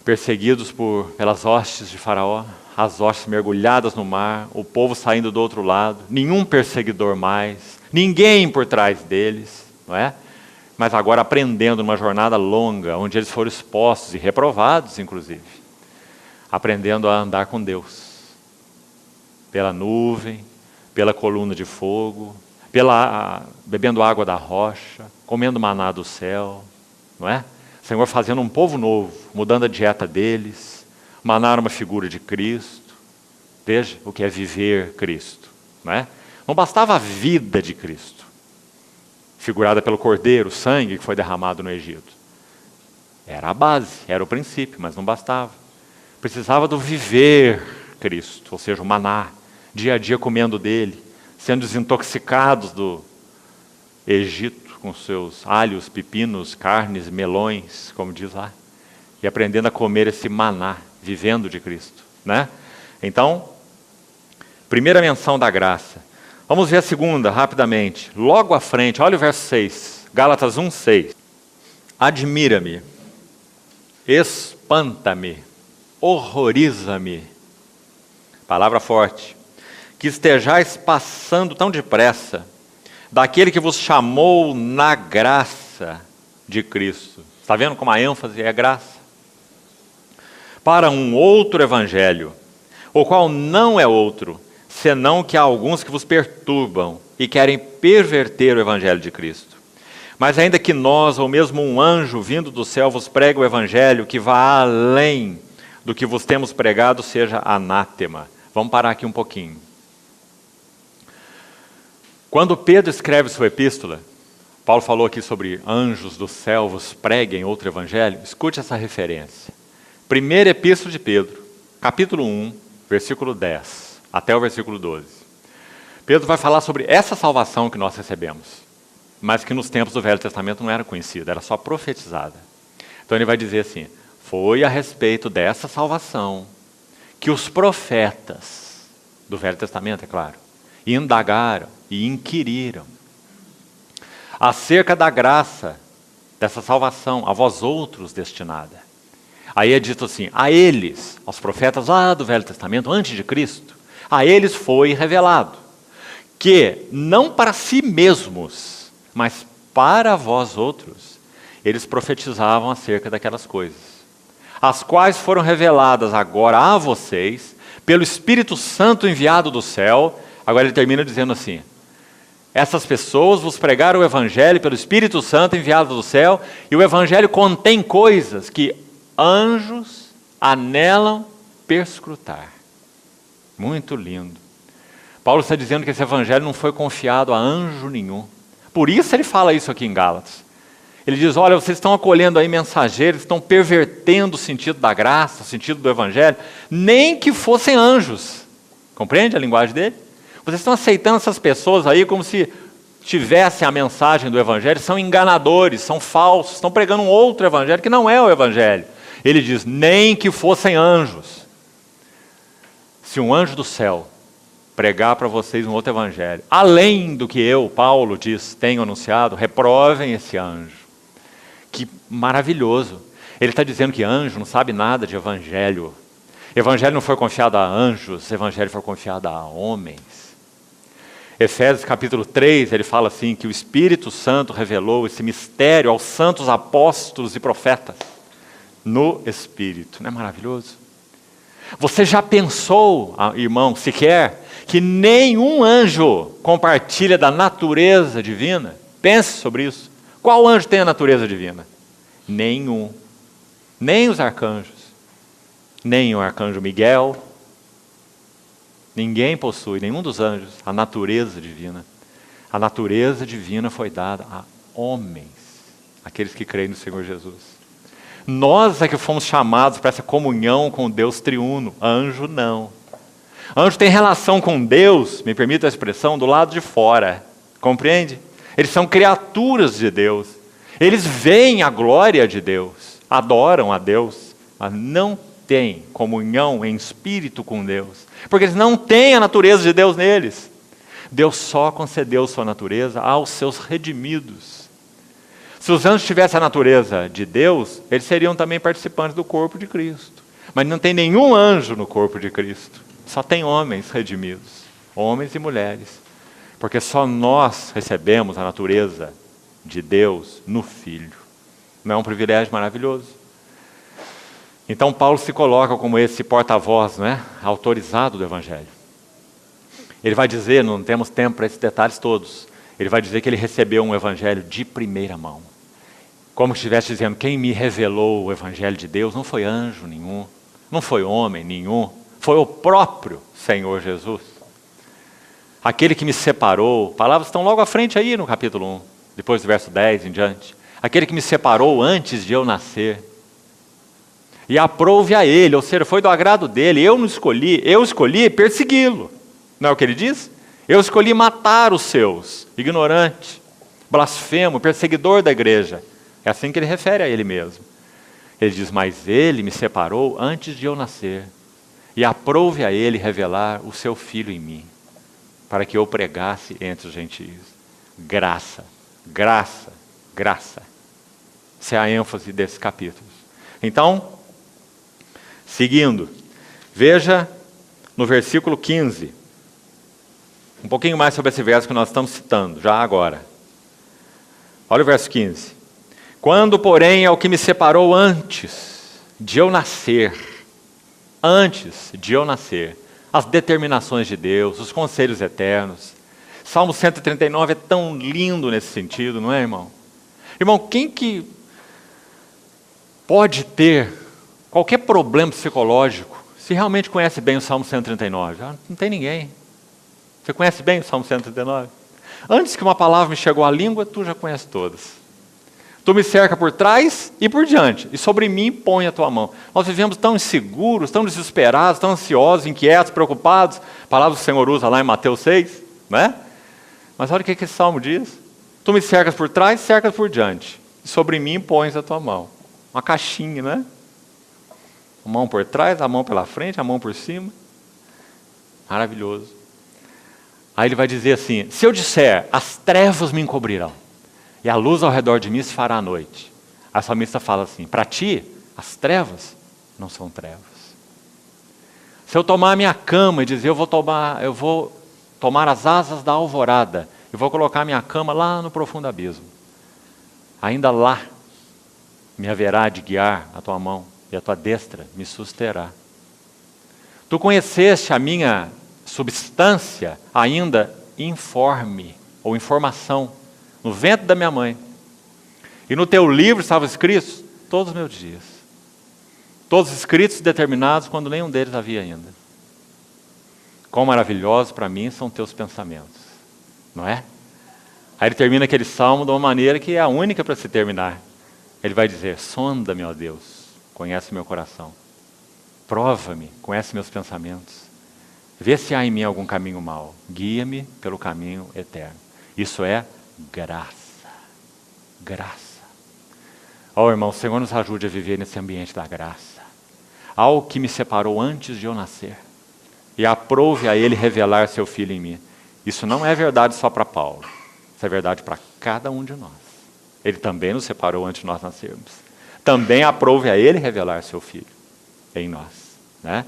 perseguidos pelas hostes de Faraó, as hostes mergulhadas no mar, o povo saindo do outro lado, nenhum perseguidor mais, ninguém por trás deles, não é? Mas agora aprendendo numa jornada longa, onde eles foram expostos e reprovados, inclusive, aprendendo a andar com Deus, pela nuvem, pela coluna de fogo, bebendo água da rocha, comendo maná do céu, não é? O Senhor fazendo um povo novo, mudando a dieta deles, maná era uma figura de Cristo. Veja o que é viver Cristo, não é? Não bastava a vida de Cristo, figurada pelo Cordeiro, o sangue que foi derramado no Egito. Era a base, era o princípio, mas não bastava. Precisava do viver Cristo, ou seja, o maná, dia a dia comendo dele, sendo desintoxicados do Egito, com seus alhos, pepinos, carnes, melões, como diz lá, e aprendendo a comer esse maná, vivendo de Cristo, né? Então, primeira menção da graça. Vamos ver a segunda, rapidamente. Logo à frente, olha o verso 6, Gálatas 1:6. Admira-me, espanta-me, horroriza-me, palavra forte, que estejais passando tão depressa daquele que vos chamou na graça de Cristo. Está vendo como a ênfase é graça? Para um outro evangelho, o qual não é outro, senão que há alguns que vos perturbam e querem perverter o evangelho de Cristo. Mas ainda que nós, ou mesmo um anjo vindo do céu, vos pregue o evangelho que vá além do que vos temos pregado, seja anátema. Vamos parar aqui um pouquinho. Quando Pedro escreve sua epístola, Paulo falou aqui sobre anjos do céu vos preguem outro evangelho. Escute essa referência. Primeira epístola de Pedro, capítulo 1, versículo 10, até o versículo 12. Pedro vai falar sobre essa salvação que nós recebemos, mas que nos tempos do Velho Testamento não era conhecida, era só profetizada. Então ele vai dizer assim, foi a respeito dessa salvação que os profetas do Velho Testamento, é claro, indagaram e inquiriram acerca da graça dessa salvação a vós outros destinada. Aí é dito assim, a eles, aos profetas lá do Velho Testamento, antes de Cristo, a eles foi revelado que não para si mesmos, mas para vós outros, eles profetizavam acerca daquelas coisas, as quais foram reveladas agora a vocês pelo Espírito Santo enviado do céu. Agora ele termina dizendo assim, essas pessoas vos pregaram o Evangelho pelo Espírito Santo enviado do céu, e o Evangelho contém coisas que anjos anelam perscrutar. Muito lindo. Paulo está dizendo que esse Evangelho não foi confiado a anjo nenhum. Por isso ele fala isso aqui em Gálatas. Ele diz, olha, vocês estão acolhendo aí mensageiros, estão pervertendo o sentido da graça, o sentido do Evangelho, nem que fossem anjos. Compreende a linguagem dele? Vocês estão aceitando essas pessoas aí como se tivessem a mensagem do Evangelho, são enganadores, são falsos, estão pregando um outro Evangelho que não é o Evangelho. Ele diz, nem que fossem anjos. Se um anjo do céu pregar para vocês um outro Evangelho, além do que eu, Paulo, tenho anunciado, reprovem esse anjo. Que maravilhoso. Ele está dizendo que anjo não sabe nada de Evangelho. Evangelho não foi confiado a anjos, Evangelho foi confiado a homens. Efésios capítulo 3, ele fala assim, que o Espírito Santo revelou esse mistério aos santos apóstolos e profetas no Espírito. Não é maravilhoso? Você já pensou, irmão, sequer, que nenhum anjo compartilha da natureza divina? Pense sobre isso. Qual anjo tem a natureza divina? Nenhum. Nem os arcanjos. Nem o arcanjo Miguel. Ninguém possui, nenhum dos anjos, a natureza divina. A natureza divina foi dada a homens, aqueles que creem no Senhor Jesus. Nós é que fomos chamados para essa comunhão com Deus triuno. Anjo não. Anjo tem relação com Deus, me permita a expressão, do lado de fora. Compreende? Eles são criaturas de Deus. Eles veem a glória de Deus, adoram a Deus, mas não têm comunhão em espírito com Deus. Porque eles não têm a natureza de Deus neles. Deus só concedeu sua natureza aos seus redimidos. Se os anjos tivessem a natureza de Deus, eles seriam também participantes do corpo de Cristo. Mas não tem nenhum anjo no corpo de Cristo. Só tem homens redimidos, homens e mulheres. Porque só nós recebemos a natureza de Deus no Filho. Não é um privilégio maravilhoso? Então Paulo se coloca como esse porta-voz, não é? Autorizado do Evangelho. Ele vai dizer, não temos tempo para esses detalhes todos, ele vai dizer que ele recebeu um Evangelho de primeira mão. Como se estivesse dizendo, quem me revelou o Evangelho de Deus não foi anjo nenhum, não foi homem nenhum, foi o próprio Senhor Jesus. Aquele que me separou, palavras estão logo à frente aí no capítulo 1, depois do verso 10 em diante. Aquele que me separou antes de eu nascer. E aprouve a ele, ou seja, foi do agrado dele, eu escolhi persegui-lo. Não é o que ele diz? Eu escolhi matar os seus, ignorante, blasfemo, perseguidor da igreja. É assim que ele refere a ele mesmo. Ele diz, mas ele me separou antes de eu nascer, e aprouve a ele revelar o seu Filho em mim, para que eu pregasse entre os gentios. Graça, graça, graça. Essa é a ênfase desse capítulo. Então, seguindo, veja no versículo 15, um pouquinho mais sobre esse verso que nós estamos citando, já agora. Olha o verso 15. Quando, porém, é o que me separou antes de eu nascer, as determinações de Deus, os conselhos eternos. Salmo 139 é tão lindo nesse sentido, não é, irmão? Irmão, quem que pode ter qualquer problema psicológico se realmente conhece bem o Salmo 139? Não tem ninguém. Você conhece bem o Salmo 139? Antes que uma palavra me chegou à língua, tu já conhece todas. Tu me cerca por trás e por diante, e sobre mim põe a tua mão. Nós vivemos tão inseguros, tão desesperados, tão ansiosos, inquietos, preocupados. A palavra do Senhor usa lá em Mateus 6, não é? Mas olha o que esse salmo diz. Tu me cercas por trás, cercas por diante, e sobre mim pões a tua mão. Uma caixinha, não é? A mão por trás, a mão pela frente, a mão por cima. Maravilhoso. Aí ele vai dizer assim, se eu disser, as trevas me encobrirão, e a luz ao redor de mim se fará à noite. A salmista fala assim, para ti, as trevas não são trevas. Se eu tomar a minha cama e dizer, eu vou tomar as asas da alvorada, e vou colocar a minha cama lá no profundo abismo, ainda lá me haverá de guiar a tua mão, e a tua destra me susterá. Tu conheceste a minha substância ainda informe, ou informação, no ventre da minha mãe. E no teu livro estavam escritos todos os meus dias. Todos escritos e determinados quando nenhum deles havia ainda. Quão maravilhosos para mim são teus pensamentos. Não é? Aí ele termina aquele salmo de uma maneira que é a única para se terminar. Ele vai dizer, sonda-me, ó Deus, conhece meu coração. Prova-me, conhece meus pensamentos. Vê se há em mim algum caminho mau. Guia-me pelo caminho eterno. Isso é graça. Graça. Ó irmão, o Senhor nos ajude a viver nesse ambiente da graça. Ao que me separou antes de eu nascer. E aprove a Ele revelar seu Filho em mim. Isso não é verdade só para Paulo. Isso é verdade para cada um de nós. Ele também nos separou antes de nós nascermos. Também aprove a Ele revelar seu Filho em nós. Né?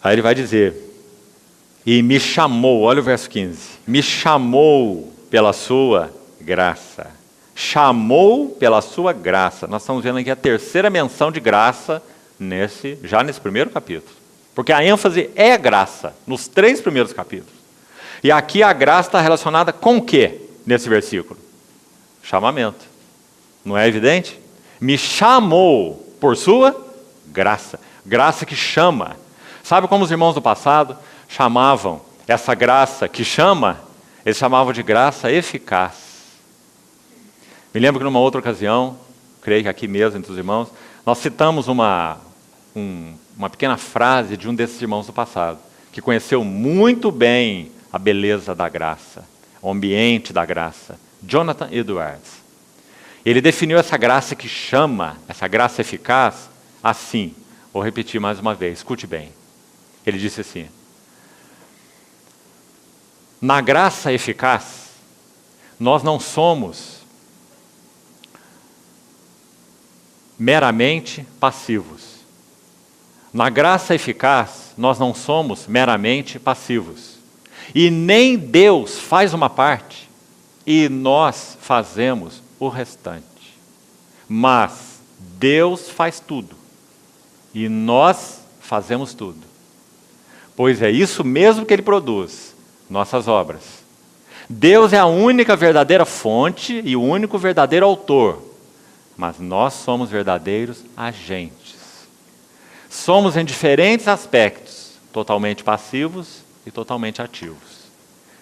Aí ele vai dizer, E me chamou, olha o verso 15. Me chamou pela sua graça. Chamou pela sua graça. Nós estamos vendo aqui a terceira menção de graça já nesse primeiro capítulo. Porque a ênfase é graça, nos 3 primeiros capítulos. E aqui a graça está relacionada com o quê nesse versículo? Chamamento. Não é evidente? Me chamou por sua graça. Graça que chama. Sabe como os irmãos do passado chamavam essa graça que chama? Eles chamavam de graça eficaz. Me lembro que numa outra ocasião, creio que aqui mesmo entre os irmãos, nós citamos uma pequena frase de um desses irmãos do passado, que conheceu muito bem a beleza da graça, o ambiente da graça, Jonathan Edwards. Ele definiu essa graça que chama, essa graça eficaz, assim. Vou repetir mais uma vez, escute bem. Ele disse assim: na graça eficaz, nós não somos meramente passivos. Na graça eficaz, nós não somos meramente passivos. E nem Deus faz uma parte e nós fazemos o restante. Mas Deus faz tudo e nós fazemos tudo. Pois é isso mesmo que Ele produz, nossas obras. Deus é a única verdadeira fonte e o único verdadeiro autor. Mas nós somos verdadeiros agentes. Somos em diferentes aspectos, totalmente passivos e totalmente ativos.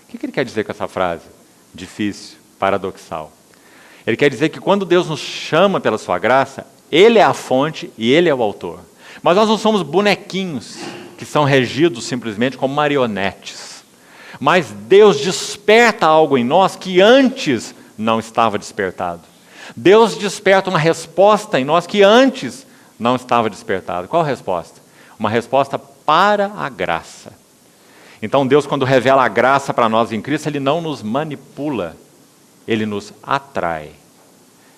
O que ele quer dizer com essa frase? Difícil, paradoxal. Ele quer dizer que quando Deus nos chama pela sua graça, Ele é a fonte e Ele é o autor. Mas nós não somos bonequinhos que são regidos simplesmente como marionetes. Mas Deus desperta algo em nós que antes não estava despertado. Deus desperta uma resposta em nós que antes não estava despertada. Qual a resposta? Uma resposta para a graça. Então Deus, quando revela a graça para nós em Cristo, Ele não nos manipula, Ele nos atrai.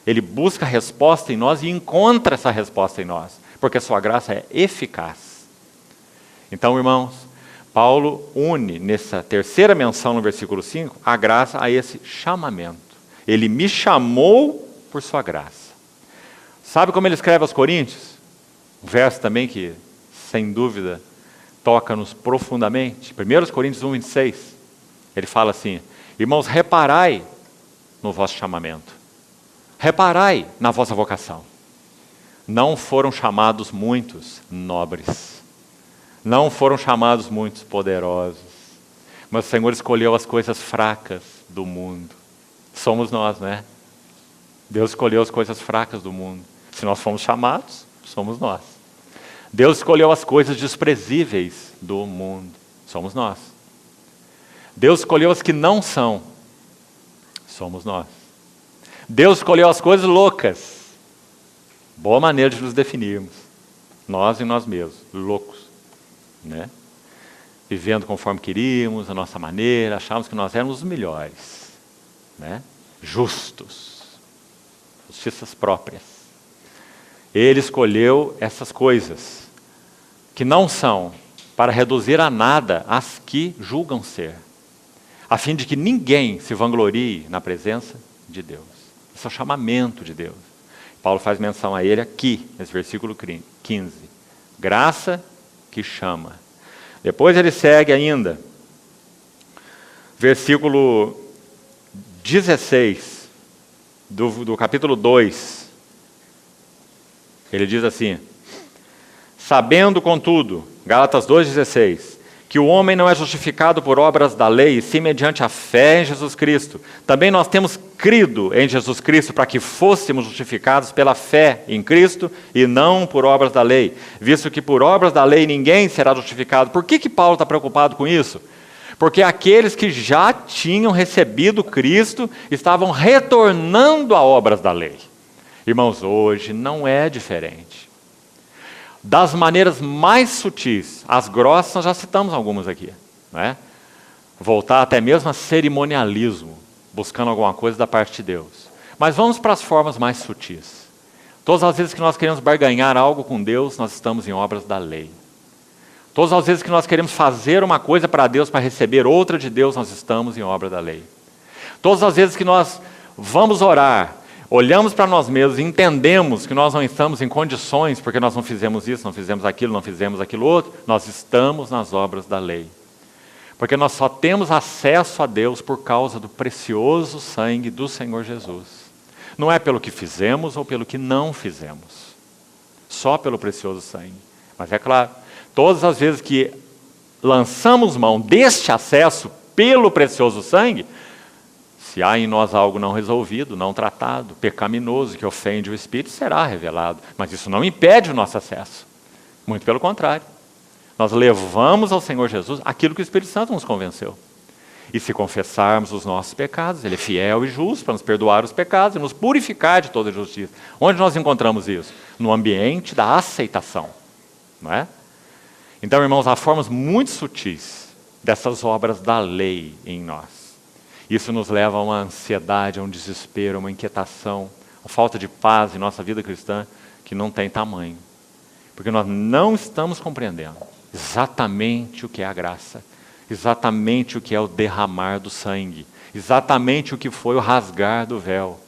Ele busca a resposta em nós e encontra essa resposta em nós, porque a sua graça é eficaz. Então, irmãos, Paulo une nessa terceira menção no versículo 5, a graça a esse chamamento. Ele me chamou por sua graça. Sabe como ele escreve aos Coríntios? Um verso também que, sem dúvida, toca-nos profundamente. 1 Coríntios 1, 26. Ele fala assim: irmãos, reparai no vosso chamamento. Reparai na vossa vocação. Não foram chamados muitos nobres. Não foram chamados muitos poderosos. Mas o Senhor escolheu as coisas fracas do mundo. Somos nós, né? Deus escolheu as coisas fracas do mundo. Se nós fomos chamados, somos nós. Deus escolheu as coisas desprezíveis do mundo. Somos nós. Deus escolheu as que não são. Somos nós. Deus escolheu as coisas loucas. Boa maneira de nos definirmos. Nós e nós mesmos, loucos. Né? Vivendo conforme queríamos, a nossa maneira, achávamos que nós éramos os melhores. Né? Justos. Justiças próprias. Ele escolheu essas coisas que não são, para reduzir a nada as que julgam ser, a fim de que ninguém se vanglorie na presença de Deus. Esse é o chamamento de Deus. Paulo faz menção a ele aqui, nesse versículo 15. Graça que chama. Depois ele segue ainda, versículo 16, do capítulo 2. Ele diz assim: sabendo, contudo, Gálatas 2,16, que o homem não é justificado por obras da lei, e sim mediante a fé em Jesus Cristo. Também nós temos crido em Jesus Cristo para que fôssemos justificados pela fé em Cristo e não por obras da lei, visto que por obras da lei ninguém será justificado. Por que Paulo está preocupado com isso? Porque aqueles que já tinham recebido Cristo estavam retornando a obras da lei. Irmãos, hoje não é diferente. Das maneiras mais sutis, as grossas, nós já citamos algumas aqui. Né? Voltar até mesmo a cerimonialismo, buscando alguma coisa da parte de Deus. Mas vamos para as formas mais sutis. Todas as vezes que nós queremos barganhar algo com Deus, nós estamos em obras da lei. Todas as vezes que nós queremos fazer uma coisa para Deus, para receber outra de Deus, nós estamos em obra da lei. Todas as vezes que nós vamos orar, olhamos para nós mesmos e entendemos que nós não estamos em condições, porque nós não fizemos isso, não fizemos aquilo outro, nós estamos nas obras da lei. Porque nós só temos acesso a Deus por causa do precioso sangue do Senhor Jesus. Não é pelo que fizemos ou pelo que não fizemos. Só pelo precioso sangue. Mas é claro, todas as vezes que lançamos mão deste acesso pelo precioso sangue, se há em nós algo não resolvido, não tratado, pecaminoso, que ofende o Espírito, será revelado. Mas isso não impede o nosso acesso. Muito pelo contrário. Nós levamos ao Senhor Jesus aquilo que o Espírito Santo nos convenceu. E se confessarmos os nossos pecados, Ele é fiel e justo para nos perdoar os pecados e nos purificar de toda justiça. Onde nós encontramos isso? No ambiente da aceitação. Não é? Então, irmãos, há formas muito sutis dessas obras da lei em nós. Isso nos leva a uma ansiedade, a um desespero, a uma inquietação, a falta de paz em nossa vida cristã que não tem tamanho. Porque nós não estamos compreendendo exatamente o que é a graça, exatamente o que é o derramar do sangue, exatamente o que foi o rasgar do véu.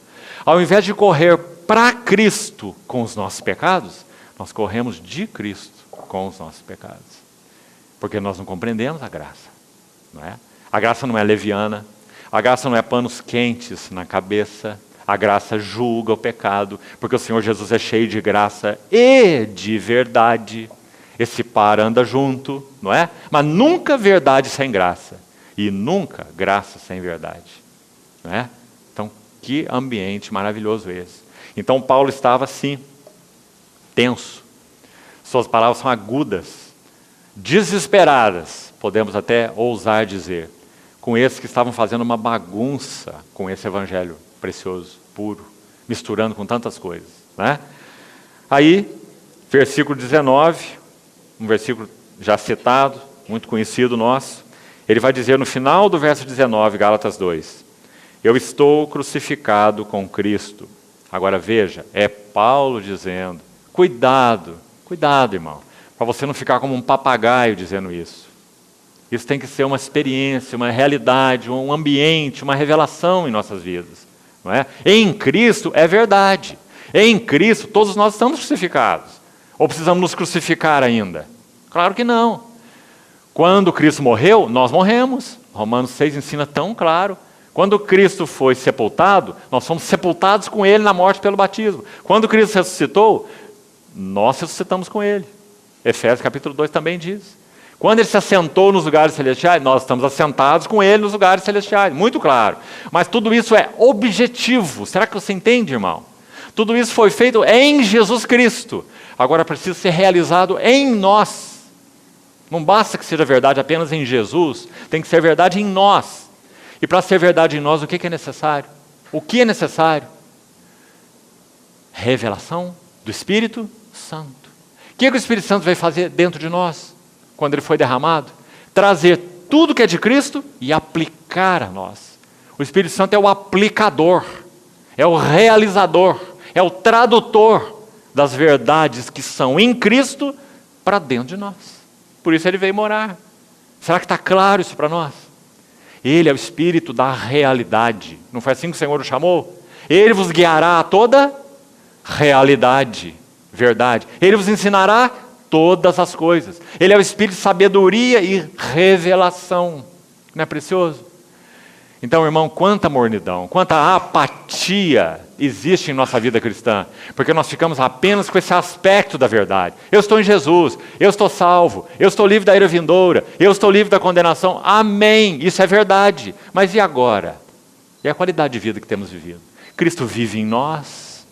Ao invés de correr para Cristo com os nossos pecados, nós corremos de Cristo com os nossos pecados. Porque nós não compreendemos a graça. Não é? A graça não é leviana, a graça não é panos quentes na cabeça, a graça julga o pecado, porque o Senhor Jesus é cheio de graça e de verdade. Esse par anda junto, não é? Mas nunca verdade sem graça, e nunca graça sem verdade. Não é? Então, que ambiente maravilhoso esse. Então, Paulo estava assim, tenso. Suas palavras são agudas, desesperadas, podemos até ousar dizer, com esses que estavam fazendo uma bagunça com esse evangelho precioso, puro, misturando com tantas coisas. Né? Aí, versículo 19, um versículo já citado, muito conhecido nosso, ele vai dizer no final do verso 19, Gálatas 2, eu estou crucificado com Cristo. Agora veja, é Paulo dizendo, cuidado, irmão, para você não ficar como um papagaio dizendo isso. Isso tem que ser uma experiência, uma realidade, um ambiente, uma revelação em nossas vidas. Não é? Em Cristo é verdade. Em Cristo todos nós estamos crucificados. Ou precisamos nos crucificar ainda? Claro que não. Quando Cristo morreu, nós morremos. Romanos 6 ensina tão claro. Quando Cristo foi sepultado, nós fomos sepultados com Ele na morte pelo batismo. Quando Cristo ressuscitou, nós ressuscitamos com Ele. Efésios capítulo 2 também diz. Quando Ele se assentou nos lugares celestiais, nós estamos assentados com Ele nos lugares celestiais. Muito claro. Mas tudo isso é objetivo. Será que você entende, irmão? Tudo isso foi feito em Jesus Cristo. Agora precisa ser realizado em nós. Não basta que seja verdade apenas em Jesus, tem que ser verdade em nós. E para ser verdade em nós, o que é necessário? O que é necessário? Revelação do Espírito Santo. O que o Espírito Santo vai fazer dentro de nós, quando ele foi derramado? Trazer tudo que é de Cristo e aplicar a nós. O Espírito Santo é o aplicador, é o realizador, é o tradutor das verdades que são em Cristo para dentro de nós. Por isso ele veio morar. Será que está claro isso para nós? Ele é o Espírito da realidade. Não foi assim que o Senhor o chamou? Ele vos guiará a toda realidade, verdade. Ele vos ensinará todas as coisas. Ele é o Espírito de sabedoria e revelação. Não é precioso? Então, irmão, quanta mornidão, quanta apatia existe em nossa vida cristã, porque nós ficamos apenas com esse aspecto da verdade. Eu estou em Jesus, eu estou salvo, eu estou livre da ira vindoura, eu estou livre da condenação. Amém, isso é verdade. Mas e agora? E a qualidade de vida que temos vivido? Cristo vive em nós,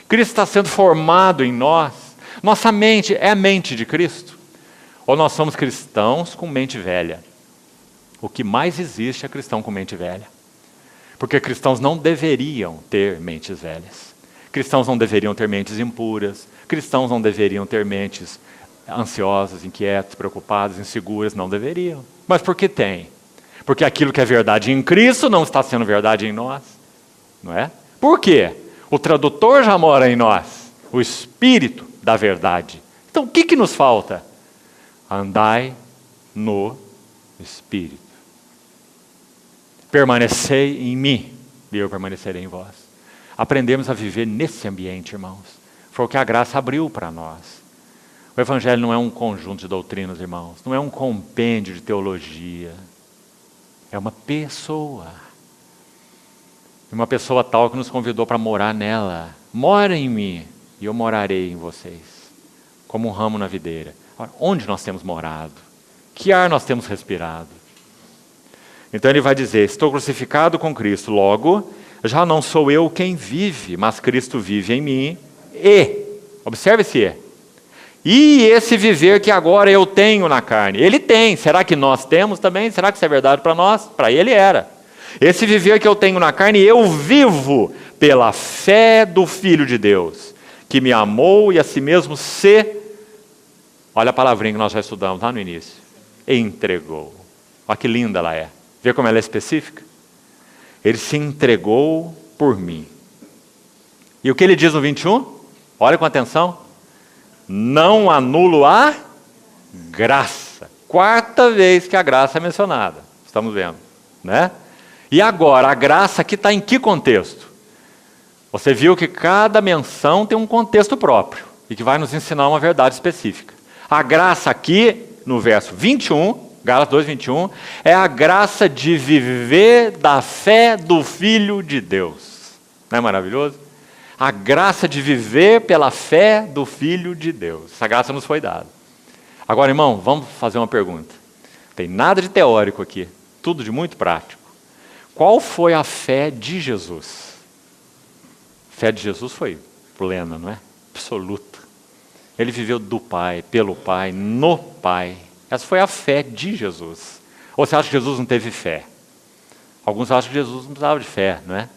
Cristo está sendo formado em nós, nossa mente é a mente de Cristo? Ou nós somos cristãos com mente velha? O que mais existe é cristão com mente velha. Porque cristãos não deveriam ter mentes velhas. Cristãos não deveriam ter mentes impuras. Cristãos não deveriam ter mentes ansiosas, inquietas, preocupadas, inseguras. Não deveriam. Mas por que tem? Porque aquilo que é verdade em Cristo não está sendo verdade em nós. Não é? Por quê? O tradutor já mora em nós. O Espírito da verdade. Então o que nos falta? Andai no Espírito. Permanecei em mim, e eu permanecerei em vós. Aprendemos a viver nesse ambiente, irmãos. Foi o que a graça abriu para nós. O Evangelho não é um conjunto de doutrinas, irmãos. Não é um compêndio de teologia. É uma pessoa. Uma pessoa tal que nos convidou para morar nela. Mora em mim e eu morarei em vocês. Como um ramo na videira. Onde nós temos morado? Que ar nós temos respirado? Então ele vai dizer, estou crucificado com Cristo, logo, já não sou eu quem vive, mas Cristo vive em mim. Observe esse e esse viver que agora eu tenho na carne. Ele tem, será que nós temos também? Será que isso é verdade para nós? Para ele era. Esse viver que eu tenho na carne, eu vivo pela fé do Filho de Deus, que me amou e a si mesmo olha a palavrinha que nós já estudamos lá no início, entregou. Olha que linda ela é. Vê como ela é específica? Ele se entregou por mim. E o que ele diz no 21? Olha com atenção. Não anulo a graça. Quarta vez que a graça é mencionada. Estamos vendo, né? E agora, a graça aqui está em que contexto? Você viu que cada menção tem um contexto próprio e que vai nos ensinar uma verdade específica. A graça aqui, no verso 21, Gálatas 2, 21, é a graça de viver da fé do Filho de Deus. Não é maravilhoso? A graça de viver pela fé do Filho de Deus. Essa graça nos foi dada. Agora, irmão, vamos fazer uma pergunta. Não tem nada de teórico aqui, tudo de muito prático. Qual foi a fé de Jesus? A fé de Jesus foi plena, não é? Absoluta. Ele viveu do Pai, pelo Pai, no Pai. Essa foi a fé de Jesus. Ou você acha que Jesus não teve fé? Alguns acham que Jesus não precisava de fé, não é?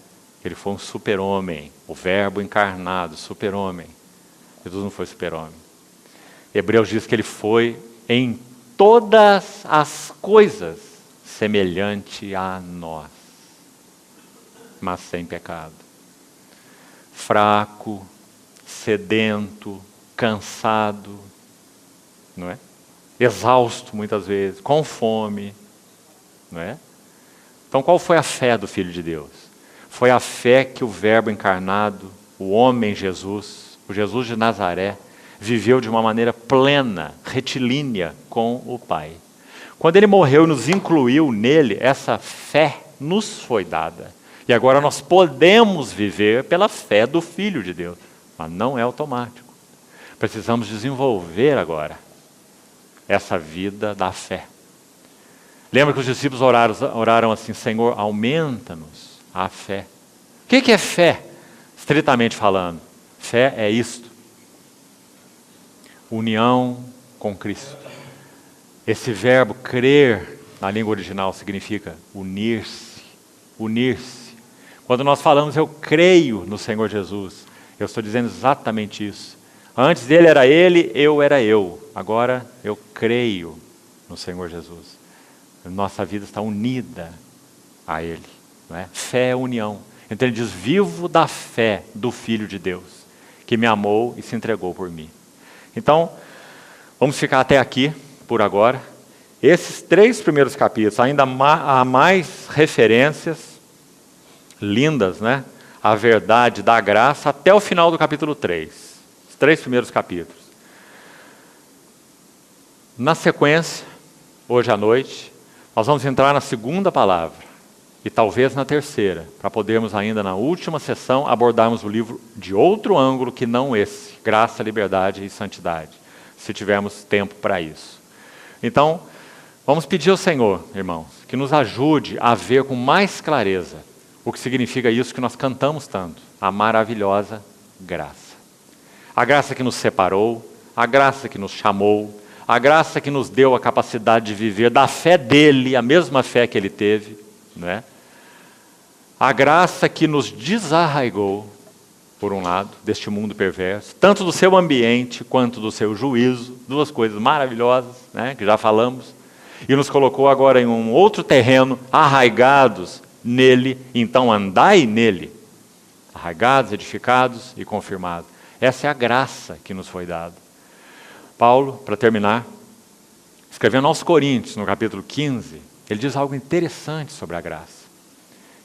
Ele foi um super-homem, o verbo encarnado, super-homem. Jesus não foi super-homem. Hebreus diz que ele foi em todas as coisas semelhante a nós, mas sem pecado. Fraco, sedento, cansado, não é? Exausto muitas vezes, com fome, não é? Então qual foi a fé do Filho de Deus? Foi a fé que o verbo encarnado, o homem Jesus, o Jesus de Nazaré, viveu de uma maneira plena, retilínea com o Pai. Quando ele morreu e nos incluiu nele, essa fé nos foi dada. E agora nós podemos viver pela fé do Filho de Deus, mas não é automático. Precisamos desenvolver agora essa vida da fé. Lembra que os discípulos oraram assim, Senhor, aumenta-nos a fé. O que é fé, estritamente falando? Fé é isto. União com Cristo. Esse verbo crer, na língua original, significa unir-se. Unir-se. Quando nós falamos, eu creio no Senhor Jesus, eu estou dizendo exatamente isso. Antes dele era ele, eu era eu. Agora eu creio no Senhor Jesus. Nossa vida está unida a ele. Não é? Fé é união. Então ele diz, vivo da fé do Filho de Deus, que me amou e se entregou por mim. Então, vamos ficar até aqui, por agora. Esses 3 primeiros capítulos, ainda há mais referências lindas, né? A verdade da graça, até o final do capítulo 3. Os 3 primeiros capítulos. Na sequência, hoje à noite, nós vamos entrar na segunda palavra. E talvez na terceira, para podermos ainda na última sessão abordarmos o livro de outro ângulo que não esse, graça, liberdade e santidade, se tivermos tempo para isso. Então, vamos pedir ao Senhor, irmãos, que nos ajude a ver com mais clareza o que significa isso que nós cantamos tanto, a maravilhosa graça. A graça que nos separou, a graça que nos chamou, a graça que nos deu a capacidade de viver da fé dele, a mesma fé que ele teve, não é? A graça que nos desarraigou, por um lado, deste mundo perverso, tanto do seu ambiente quanto do seu juízo, 2 coisas maravilhosas, né, que já falamos, e nos colocou agora em um outro terreno, arraigados nele, então andai nele, arraigados, edificados e confirmados. Essa é a graça que nos foi dada. Paulo, para terminar, Escrevendo aos Coríntios, no capítulo 15, ele diz algo interessante sobre a graça.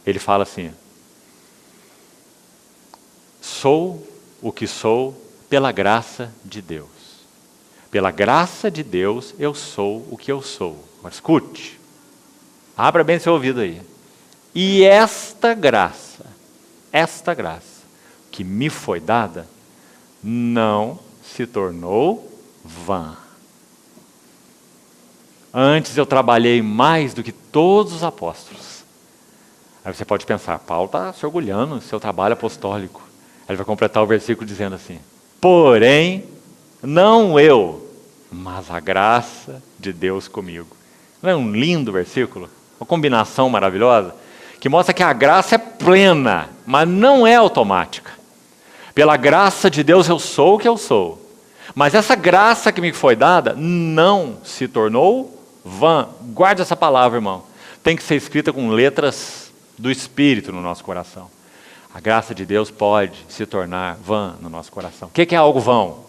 Ele fala assim: sou o que sou pela graça de Deus. Pela graça de Deus eu sou o que eu sou. Agora escute, abra bem seu ouvido aí. E esta graça que me foi dada, não se tornou vã. Antes eu trabalhei mais do que todos os apóstolos. Aí você pode pensar, Paulo está se orgulhando do seu trabalho apostólico. Aí ele vai completar o versículo dizendo assim: porém, não eu, mas a graça de Deus comigo. Não é um lindo versículo? Uma combinação maravilhosa, que mostra que a graça é plena, mas não é automática. Pela graça de Deus eu sou o que eu sou. Mas essa graça que me foi dada não se tornou vã. Guarde essa palavra, irmão. Tem que ser escrita com letras do Espírito no nosso coração. A graça de Deus pode se tornar vã no nosso coração. O que é algo vão?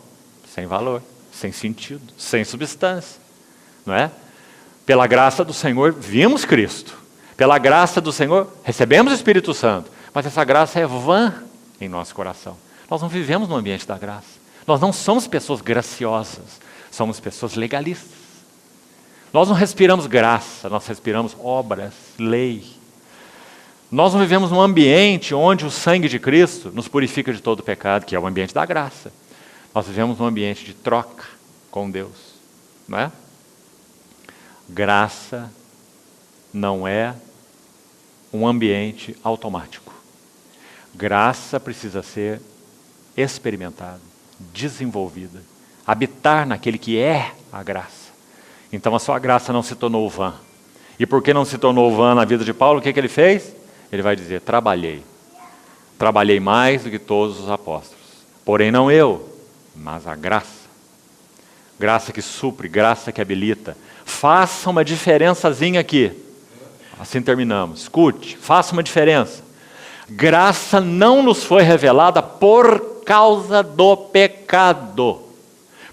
Sem valor, sem sentido, sem substância. Não é? Pela graça do Senhor vimos Cristo. Pela graça do Senhor recebemos o Espírito Santo. Mas essa graça é vã em nosso coração. Nós não vivemos no ambiente da graça. Nós não somos pessoas graciosas. Somos pessoas legalistas. Nós não respiramos graça, nós respiramos obras, lei. Nós não vivemos num ambiente onde o sangue de Cristo nos purifica de todo pecado, que é o ambiente da graça. Nós vivemos num ambiente de troca com Deus, não é? Graça não é um ambiente automático. Graça precisa ser experimentada, desenvolvida, habitar naquele que é a graça. Então a sua graça não se tornou vã. E por que não se tornou vã na vida de Paulo? O que ele fez? Ele vai dizer: trabalhei mais do que todos os apóstolos. Porém não eu, mas a graça. Graça que supre, graça que habilita. Faça uma diferençazinha aqui. Assim terminamos. Escute, faça uma diferença. Graça não nos foi revelada por causa do pecado.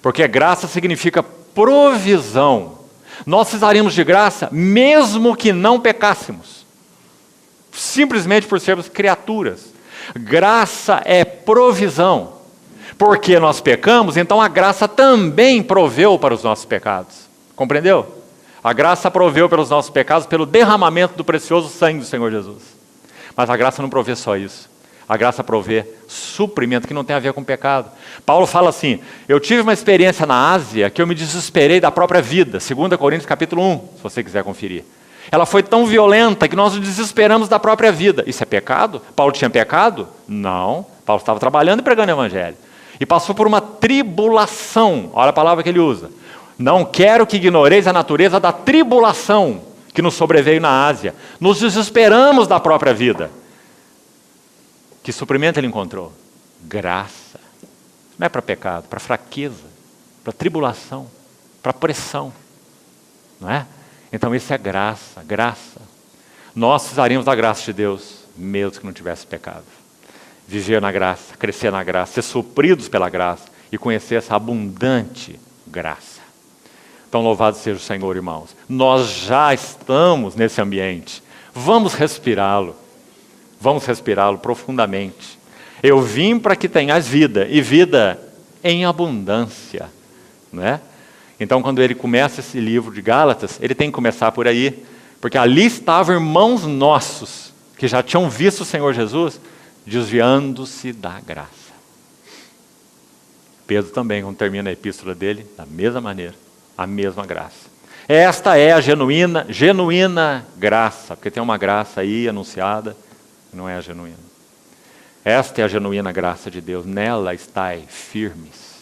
Porque graça significa provisão. Nós precisaríamos de graça mesmo que não pecássemos. Simplesmente por sermos criaturas. Graça é provisão. Porque nós pecamos, então a graça também proveu para os nossos pecados. Compreendeu? A graça proveu pelos nossos pecados pelo derramamento do precioso sangue do Senhor Jesus. Mas a graça não provê só isso. A graça provê suprimento que não tem a ver com pecado. Paulo fala assim: eu tive uma experiência na Ásia que eu me desesperei da própria vida. 2 Coríntios capítulo 1, se você quiser conferir. Ela foi tão violenta que nós nos desesperamos da própria vida. Isso é pecado? Paulo tinha pecado? Não. Paulo estava trabalhando e pregando o evangelho. E passou por uma tribulação. Olha a palavra que ele usa. Não quero que ignoreis a natureza da tribulação que nos sobreveio na Ásia. Nos desesperamos da própria vida. Que suprimento ele encontrou? Graça. Não é para pecado, para fraqueza, para tribulação, para pressão. Não é? Então isso é graça, graça. Nós precisaríamos da graça de Deus, mesmo que não tivesse pecado. Viver na graça, crescer na graça, ser supridos pela graça e conhecer essa abundante graça. Então louvado seja o Senhor, irmãos. Nós já estamos nesse ambiente. Vamos respirá-lo. Vamos respirá-lo profundamente. Eu vim para que tenhas vida, e vida em abundância. Não é? Então, quando ele começa esse livro de Gálatas, ele tem que começar por aí, porque ali estavam irmãos nossos, que já tinham visto o Senhor Jesus, desviando-se da graça. Pedro também, quando termina a epístola dele, da mesma maneira, a mesma graça. Esta é a genuína graça, porque tem uma graça aí anunciada, não é a genuína. Esta é a genuína graça de Deus, nela estai firmes.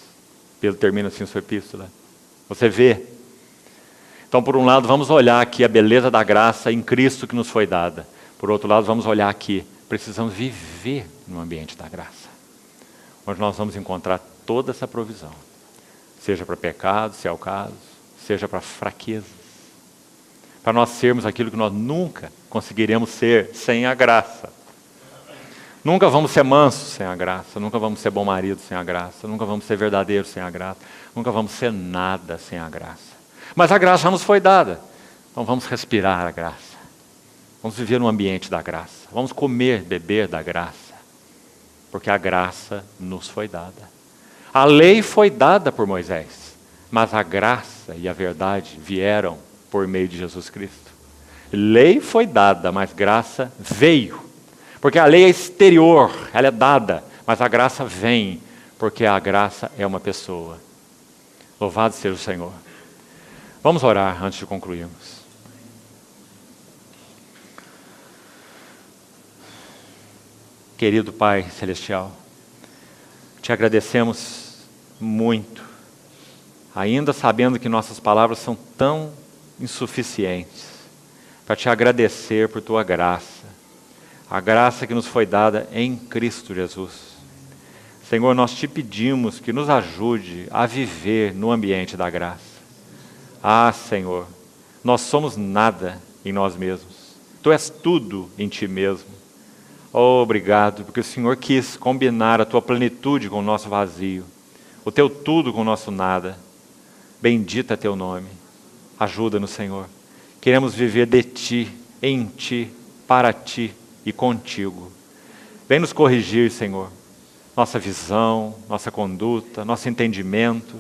Pedro termina assim sua epístola. Você vê? Então, por um lado, vamos olhar aqui a beleza da graça em Cristo que nos foi dada. Por outro lado, vamos olhar aqui, precisamos viver no ambiente da graça, onde nós vamos encontrar toda essa provisão. Seja para pecado, se é o caso, seja para fraquezas. Para nós sermos aquilo que nós nunca conseguiremos ser sem a graça. Nunca vamos ser mansos sem a graça, nunca vamos ser bom marido sem a graça, nunca vamos ser verdadeiros sem a graça, nunca vamos ser nada sem a graça. Mas a graça já nos foi dada. Então vamos respirar a graça. Vamos viver no ambiente da graça. Vamos comer, beber da graça. Porque a graça nos foi dada. A lei foi dada por Moisés, mas a graça e a verdade vieram por meio de Jesus Cristo. Lei foi dada, mas graça veio. Porque a lei é exterior, ela é dada, mas a graça vem, porque a graça é uma pessoa. Louvado seja o Senhor. Vamos orar antes de concluirmos. Querido Pai Celestial, te agradecemos muito, ainda sabendo que nossas palavras são tão insuficientes, para te agradecer por tua graça, a graça que nos foi dada em Cristo Jesus. Senhor, nós te pedimos que nos ajude a viver no ambiente da graça. Ah, Senhor, nós somos nada em nós mesmos, tu és tudo em ti mesmo. Oh, obrigado, porque o Senhor quis combinar a tua plenitude com o nosso vazio, o teu tudo com o nosso nada. Bendito é teu nome. Ajuda-nos, Senhor. Queremos viver de ti, em ti, para ti e contigo. Vem nos corrigir, Senhor, nossa visão, nossa conduta, nosso entendimento.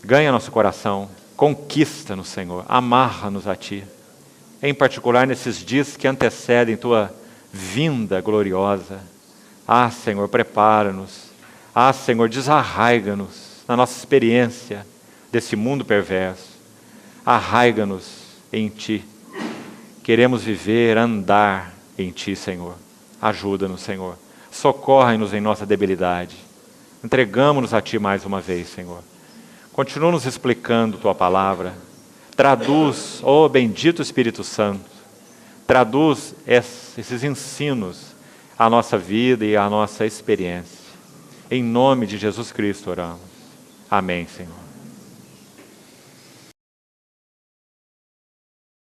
Ganha nosso coração, conquista-nos, Senhor, amarra-nos a ti. Em particular nesses dias que antecedem tua vinda gloriosa. Ah, Senhor, prepara-nos. Ah, Senhor, desarraiga-nos na nossa experiência desse mundo perverso. Arraiga-nos em ti. Queremos viver, andar em ti, Senhor. Ajuda-nos, Senhor. Socorre-nos em nossa debilidade. Entregamos-nos a ti mais uma vez, Senhor. Continua nos explicando tua palavra. Traduz, ó bendito Espírito Santo, traduz esses ensinos à nossa vida e à nossa experiência. Em nome de Jesus Cristo oramos. Amém, Senhor.